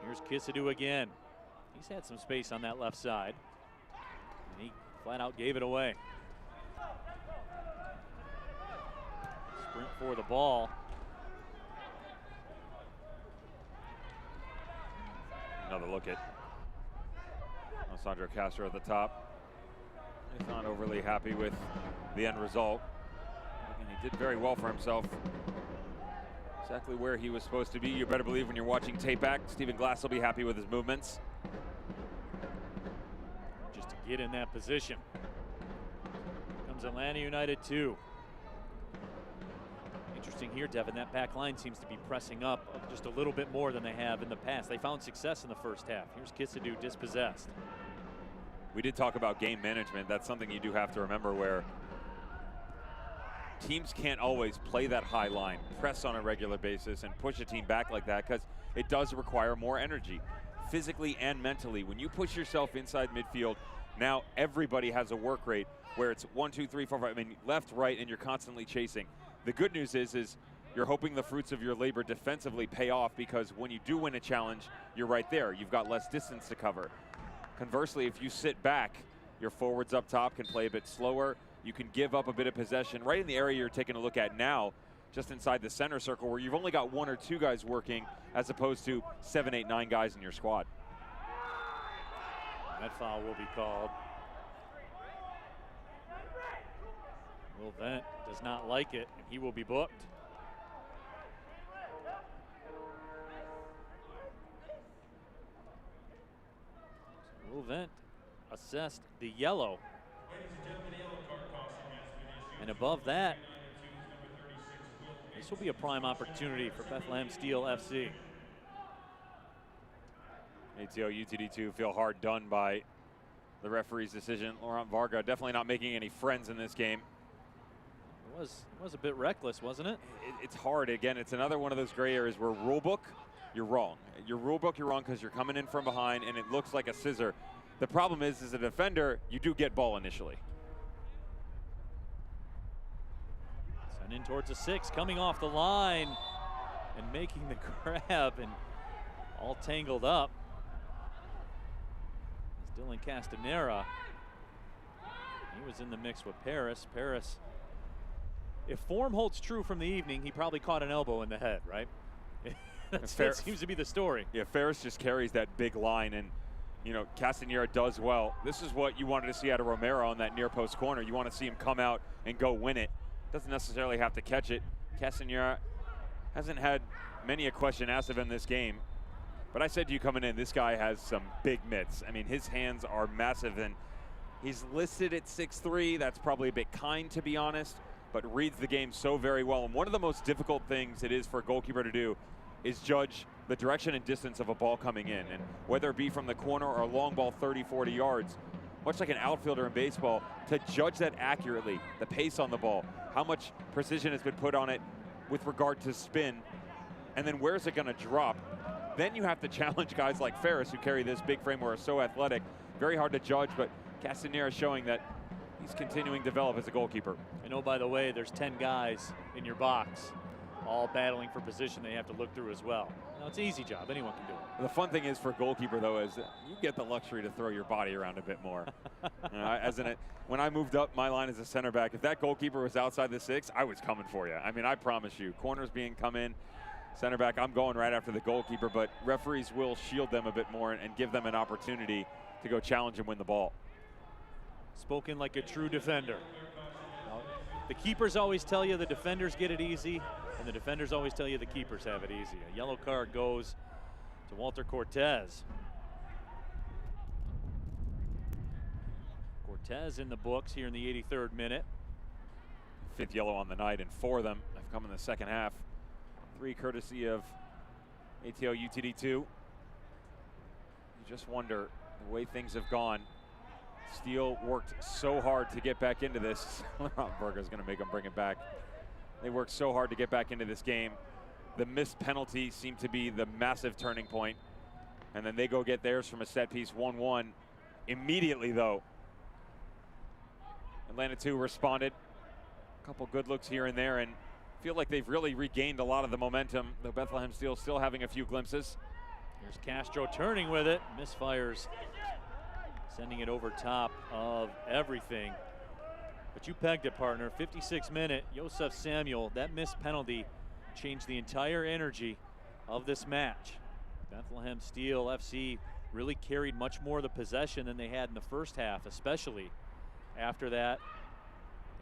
Here's Kisadu again. He's had some space on that left side, and he flat out gave it away. Sprint for the ball. Another look at Alessandro Castro at the top. He's not overly happy with the end result. And he did very well for himself. Exactly where he was supposed to be. You better believe when you're watching tape back, Stephen Glass will be happy with his movements. Just to get in that position. Comes Atlanta United 2. Interesting here, Devin, that back line seems to be pressing up just a little bit more than they have in the past. They found success in the first half. Here's Kisadu dispossessed. We did talk about game management. That's something you do have to remember, where teams can't always play that high line, press on a regular basis, and push a team back like that, because it does require more energy, physically and mentally. When you push yourself inside midfield, now everybody has a work rate where it's 1, 2, 3, 4, 5, I mean, left, right, and you're constantly chasing. The good news is you're hoping the fruits of your labor defensively pay off, because when you do win a challenge, you're right there. You've got less distance to cover. Conversely, if you sit back, your forwards up top can play a bit slower. You can give up a bit of possession right in the area you're taking a look at now, just inside the center circle, where you've only got 1 or 2 guys working as opposed to 7, 8, 9 guys in your squad. That foul will be called. Will Vent does not like it, and he will be booked. Will Vent assessed the yellow. And above that, this will be a prime opportunity for Bethlehem Steel FC. ATO UTD2 feel hard done by the referee's decision. Laurent Varga definitely not making any friends in this game. It was a bit reckless, wasn't it? It's hard. Again, it's another one of those gray areas where rule book, you're wrong. Your rule book, you're wrong because you're coming in from behind and it looks like a scissor. The problem is, as a defender, you do get ball initially. Sent in towards a 6, coming off the line and making the grab and all tangled up. It's Dylan Castanera. He was in the mix with Paris. Paris, if form holds true from the evening, he probably caught an elbow in the head, right? That seems to be the story. Yeah, Ferris just carries that big line, and you know, Castanera does well. This is what you wanted to see out of Romero on that near post corner. You want to see him come out and go win it. Doesn't necessarily have to catch it. Castanera hasn't had many a question asked of him this game. But I said to you coming in, this guy has some big mitts. I mean, his hands are massive, and he's listed at 6'3". That's probably a bit kind, to be honest, but reads the game so very well. And one of the most difficult things it is for a goalkeeper to do is judge the direction and distance of a ball coming in. And whether it be from the corner or a long ball 30, 40 yards, much like an outfielder in baseball, to judge that accurately, the pace on the ball, how much precision has been put on it with regard to spin, and then where's it going to drop? Then you have to challenge guys like Ferris, who carry this big frame or are so athletic. Very hard to judge, but Castanera showing that he's continuing to develop as a goalkeeper. And oh, by the way, there's 10 guys in your box, all battling for position they have to look through as well. Now, it's an easy job. Anyone can do it. The fun thing is for a goalkeeper, though, is you get the luxury to throw your body around a bit more. You know, when I moved up my line as a center back, if that goalkeeper was outside the 6, I was coming for you. I mean, I promise you. Corners being come in, center back, I'm going right after the goalkeeper, but referees will shield them a bit more and give them an opportunity to go challenge and win the ball. Spoken like a true defender. The keepers always tell you the defenders get it easy, and the defenders always tell you the keepers have it easy. A yellow card goes to Walter Cortez. Cortez in the books here in the 83rd minute. 5th yellow on the night, and 4 of them have come in the second half. 3 courtesy of ATL UTD2. You just wonder the way things have gone. Steele worked so hard to get back into this. Rottenberger's going to make them bring it back. They worked so hard to get back into this game. The missed penalty seemed to be the massive turning point. And then they go get theirs from a set piece, 1-1. Immediately, though, Atlanta 2 responded. A couple good looks here and there, and feel like they've really regained a lot of the momentum, though Bethlehem Steel still having a few glimpses. Here's Castro turning with it, misfires, sending it over top of everything. But you pegged it, partner. 56th minute, Josef Samuel, that missed penalty changed the entire energy of this match. Bethlehem Steel FC really carried much more of the possession than they had in the first half, especially after that.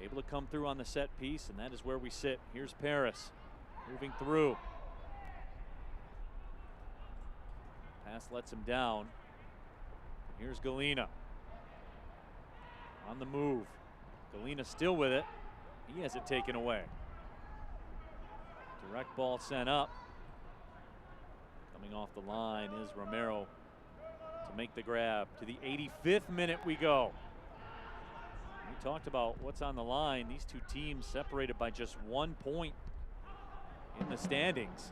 Able to come through on the set piece, and that is where we sit. Here's Paris moving through. Pass lets him down. Here's Galena on the move. Galena still with it. He has it taken away. Direct ball sent up. Coming off the line is Romero to make the grab. To the 85th minute we go. We talked about what's on the line. These two teams separated by just 1 point in the standings.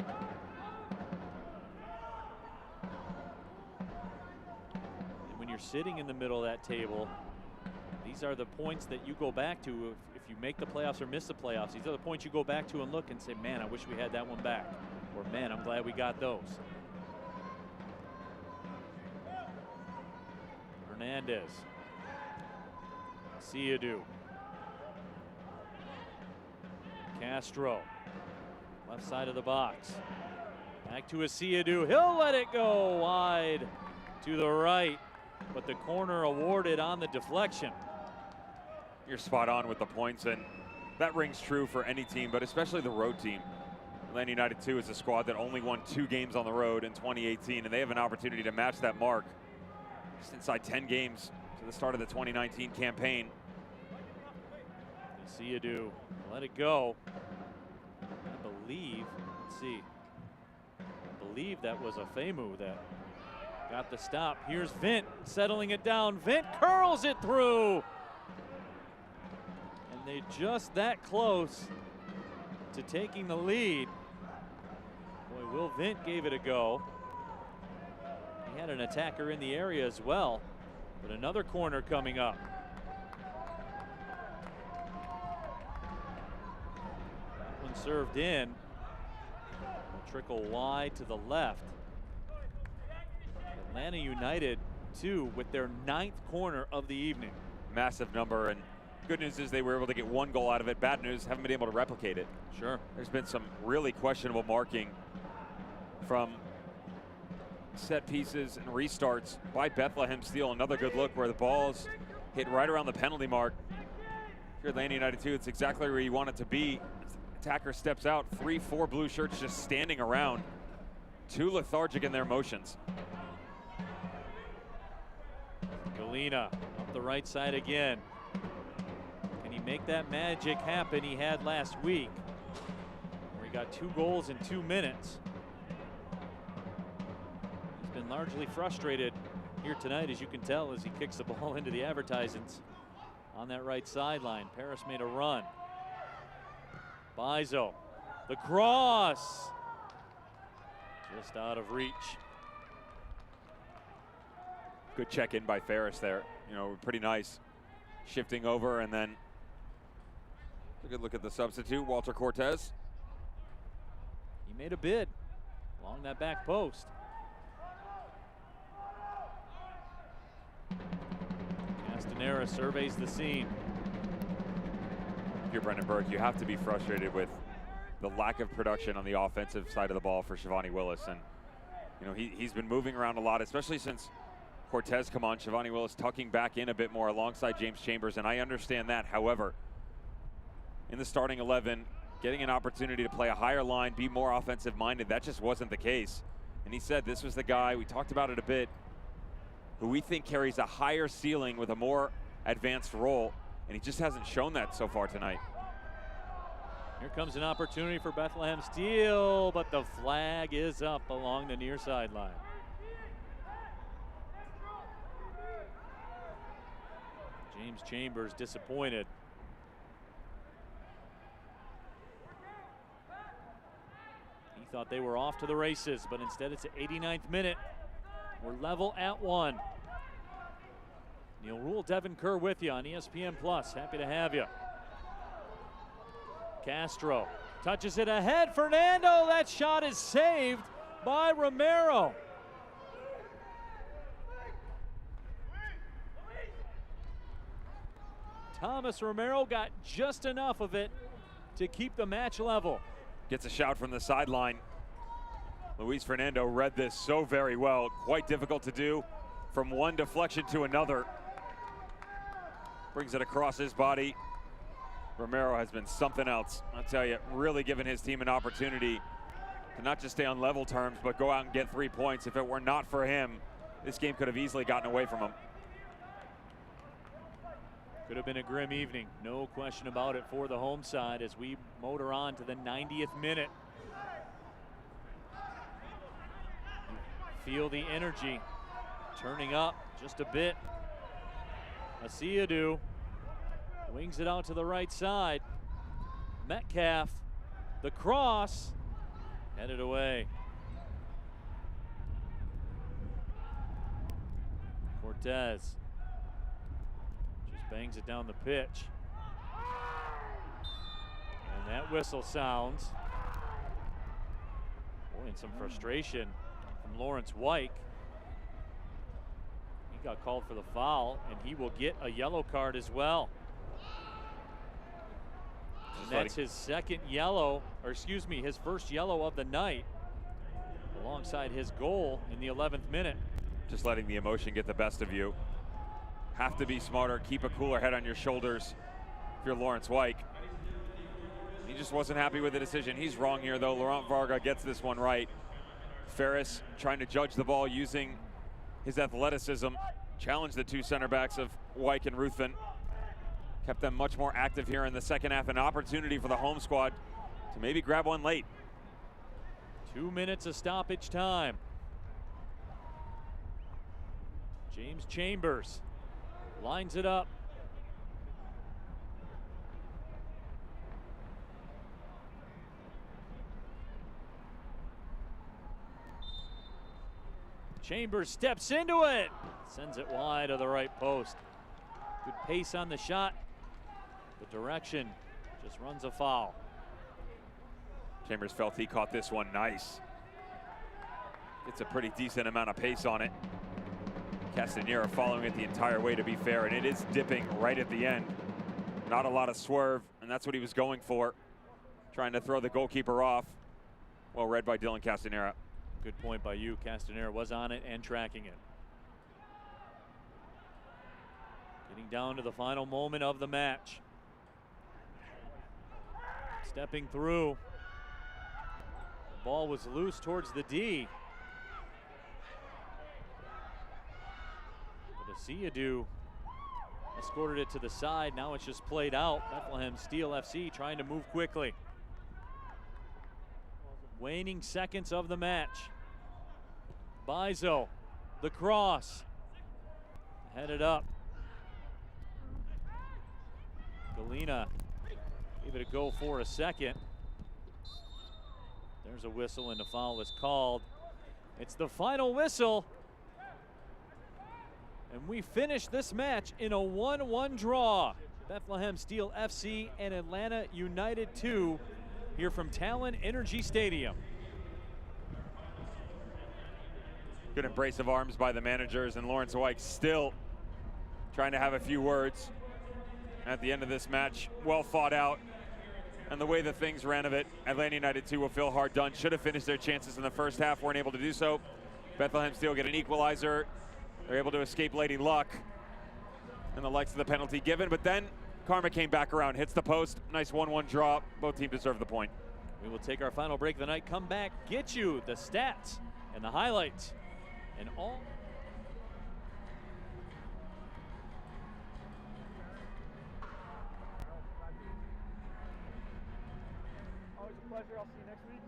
And when you're sitting in the middle of that table, these are the points that you go back to if you make the playoffs or miss the playoffs. These are the points you go back to and look and say, man, I wish we had that one back. Or, man, I'm glad we got those. Hernandez. Siadu. Castro. Left side of the box. Back to a Siadu. He'll let it go wide to the right, but the corner awarded on the deflection. You're spot on with the points, and that rings true for any team, but especially the road team. Atlanta United 2 is a squad that only won 2 games on the road in 2018, and they have an opportunity to match that mark just inside 10 games to the start of the 2019 campaign. Siadu let it go. I believe, let's see, I believe that was a Femu that got the stop. Here's Vint settling it down. Vint curls it through. And they just that close to taking the lead. Boy, Will Vint gave it a go. He had an attacker in the area as well, but another corner coming up. That one served in. Will trickle wide to the left. Atlanta United 2 with their 9th corner of the evening. Massive number, and good news is they were able to get 1 goal out of it. Bad news, haven't been able to replicate it. Sure. There's been some really questionable marking from set pieces and restarts by Bethlehem Steel. Another good look where the ball's hit right around the penalty mark. Here at Atlanta United 2, it's exactly where you want it to be. Attacker steps out, 3-4 blue shirts just standing around. Too lethargic in their motions. Galena up the right side again. Can he make that magic happen he had last week, where he got 2 goals in 2 minutes? He's been largely frustrated here tonight, as you can tell, as he kicks the ball into the advertisements on that right sideline. Paris made a run. Bizo, the cross, just out of reach. Good check in by Ferris there. You know, pretty nice. Shifting over, and then a good look at the substitute, Walter Cortez. He made a bid along that back post. Castanera surveys the scene. If you're Brendan Burke, you have to be frustrated with the lack of production on the offensive side of the ball for Shivani Willis. And, you know, he's been moving around a lot, especially since Cortez come on. Shivani Willis tucking back in a bit more alongside James Chambers, and I understand that. However, in the starting 11, getting an opportunity to play a higher line, be more offensive minded, that just wasn't the case. And he said this was the guy, we talked about it a bit, who we think carries a higher ceiling with a more advanced role, and he just hasn't shown that so far tonight. Here comes an opportunity for Bethlehem Steel, but the flag is up along the near sideline. James Chambers disappointed. He thought they were off to the races, but instead it's the 89th minute. We're level at 1. Neil Rule, Devin Kerr with you on ESPN Plus. Happy to have you. Castro touches it ahead. Fernando, that shot is saved by Romero. Thomas Romero got just enough of it to keep the match level. Gets a shout from the sideline. Luis Fernando read this so very well. Quite difficult to do from one deflection to another. Brings it across his body. Romero has been something else. I'll tell you, really giving his team an opportunity to not just stay on level terms, but go out and get 3 points. If it were not for him, this game could have easily gotten away from him. Could have been a grim evening, no question about it, for the home side as we motor on to the 90th minute. Feel the energy turning up just a bit. Asiadu wings it out to the right side. Metcalf, the cross, headed away. Cortez just bangs it down the pitch. And that whistle sounds. Boy, and some frustration from Lawrence Wyke. He got called for the foul, and he will get a yellow card as well. And that's his second yellow, or excuse me, his first yellow of the night, alongside his goal in the 11th minute. Just letting the emotion get the best of you. Have to be smarter, keep a cooler head on your shoulders if you're Lawrence Wyke. He just wasn't happy with the decision. He's wrong here, though. Laurent Varga gets this one right. Ferris trying to judge the ball using his athleticism. Challenged the 2 center backs of Wyke and Ruthven. Kept them much more active here in the second half. An opportunity for the home squad to maybe grab one late. 2 minutes of stoppage time. James Chambers lines it up. Chambers steps into it. Sends it wide of the right post. Good pace on the shot. The direction just runs a foul. Chambers felt he caught this one nice. It's a pretty decent amount of pace on it. Castanera following it the entire way, to be fair, and it is dipping right at the end. Not a lot of swerve, and that's what he was going for. Trying to throw the goalkeeper off. Well read by Dylan Castanera. Good point by you. Castanera was on it and tracking it. Getting down to the final moment of the match. Stepping through. The ball was loose towards the D. But Asiadu escorted it to the side. Now it's just played out. Bethlehem Steel FC trying to move quickly. Waning seconds of the match. Bizo, the cross. Headed up. Galena gave it a go for a second. There's a whistle and a foul is called. It's the final whistle. And we finish this match in a 1-1 draw. Bethlehem Steel FC and Atlanta United 2 here from Talon Energy Stadium. Good embrace of arms by the managers, and Lawrence White still trying to have a few words at the end of this match. Well fought out, and the way that things ran of it, Atlanta United 2 will feel hard done. Should have finished their chances in the first half, weren't able to do so. Bethlehem Steel get an equalizer. They're able to escape Lady Luck and the likes of the penalty given, but then karma came back around, hits the post. Nice 1-1 draw. Both teams deserve the point. We will take our final break of the night, come back, get you the stats and the highlights and all. Always a pleasure. I'll see you next week.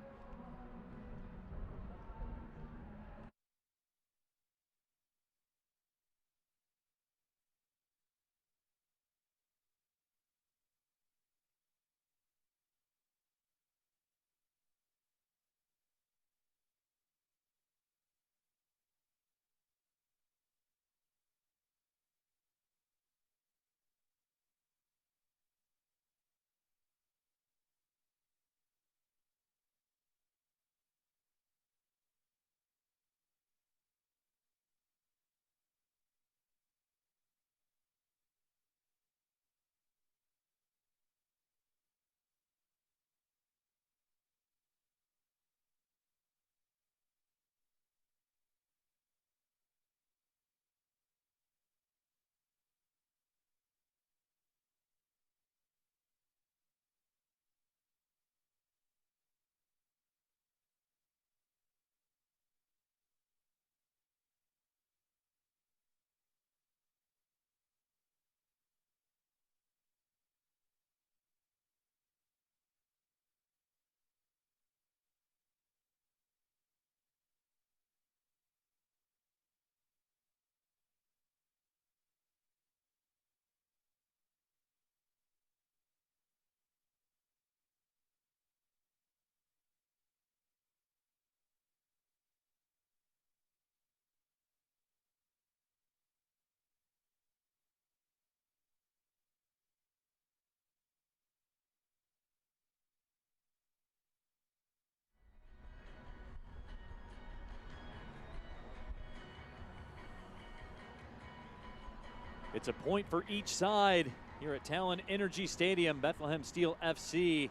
It's a point for each side here at Talon Energy Stadium. Bethlehem Steel FC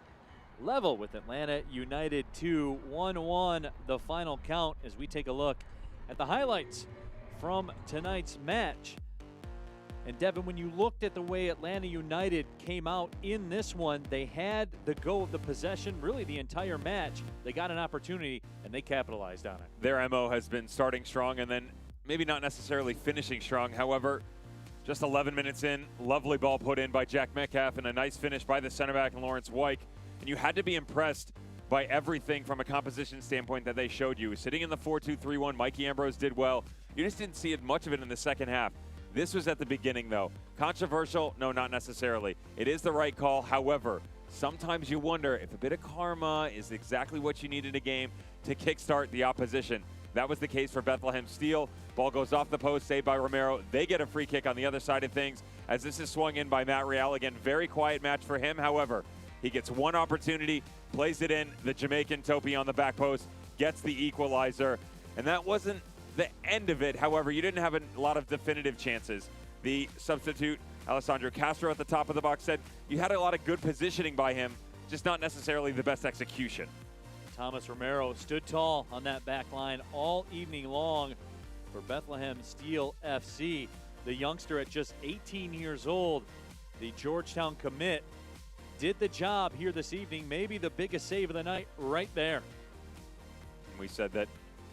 level with Atlanta United 2, 1-1 the final count as we take a look at the highlights from tonight's match. And Devin, when you looked at the way Atlanta United came out in this one, they had the go of the possession really the entire match. They got an opportunity and they capitalized on it. Their MO has been starting strong and then maybe not necessarily finishing strong. However, just 11 minutes in, lovely ball put in by Jack Metcalf and a nice finish by the center back and Lawrence White. And you had to be impressed by everything from a composition standpoint that they showed you. Sitting in the 4-2-3-1, Mikey Ambrose did well. You just didn't see much of it in the second half. This was at the beginning, though. Controversial? No, not necessarily. It is the right call. However, sometimes you wonder if a bit of karma is exactly what you need in a game to kickstart the opposition. That was the case for Bethlehem Steel. Ball goes off the post, saved by Romero. They get a free kick on the other side of things as this is swung in by Matt Real. Again, very quiet match for him. However, he gets one opportunity, plays it in. The Jamaican Topi on the back post gets the equalizer. And that wasn't the end of it. However, you didn't have a lot of definitive chances. The substitute, Alessandro Castro at the top of the box, said you had a lot of good positioning by him, just not necessarily the best execution. Thomas Romero stood tall on that back line all evening long for Bethlehem Steel FC. The youngster at just 18 years old, the Georgetown commit, did the job here this evening. Maybe the biggest save of the night right there. We said that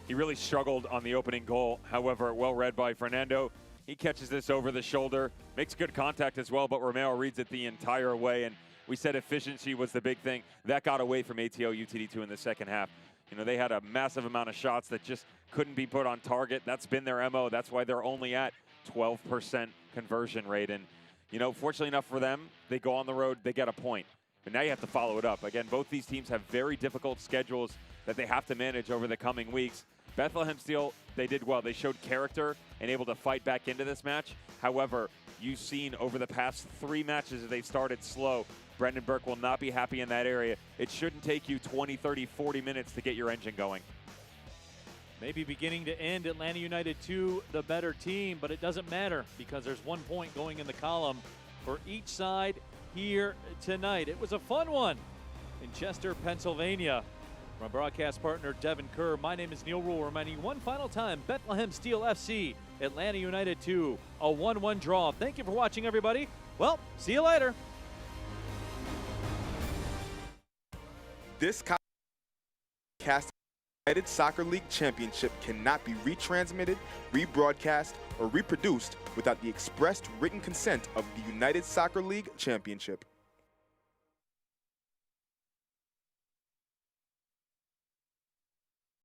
he really struggled on the opening goal. However, well read by Fernando. He catches this over the shoulder, makes good contact as well, but Romero reads it the entire way. And we said efficiency was the big thing. That got away from ATO UTD2 in the second half. You know, they had a massive amount of shots that just couldn't be put on target. That's been their MO. That's why they're only at 12% conversion rate. And, you know, fortunately enough for them, they go on the road, they get a point. But now you have to follow it up. Again, both these teams have very difficult schedules that they have to manage over the coming weeks. Bethlehem Steel, they did well. They showed character and able to fight back into this match. However, you've seen over the past 3 matches that they've started slow. Brendan Burke will not be happy in that area. It shouldn't take you 20, 30, 40 minutes to get your engine going. Maybe beginning to end, Atlanta United 2, the better team, but it doesn't matter because there's 1 point going in the column for each side here tonight. It was a fun one in Chester, Pennsylvania. My broadcast partner, Devin Kerr, my name is Neil Rule, reminding you one final time, Bethlehem Steel FC, Atlanta United 2, a 1-1 draw. Thank you for watching, everybody. Well, see you later. This cast United Soccer League Championship cannot be retransmitted, rebroadcast, or reproduced without the expressed written consent of the United Soccer League Championship.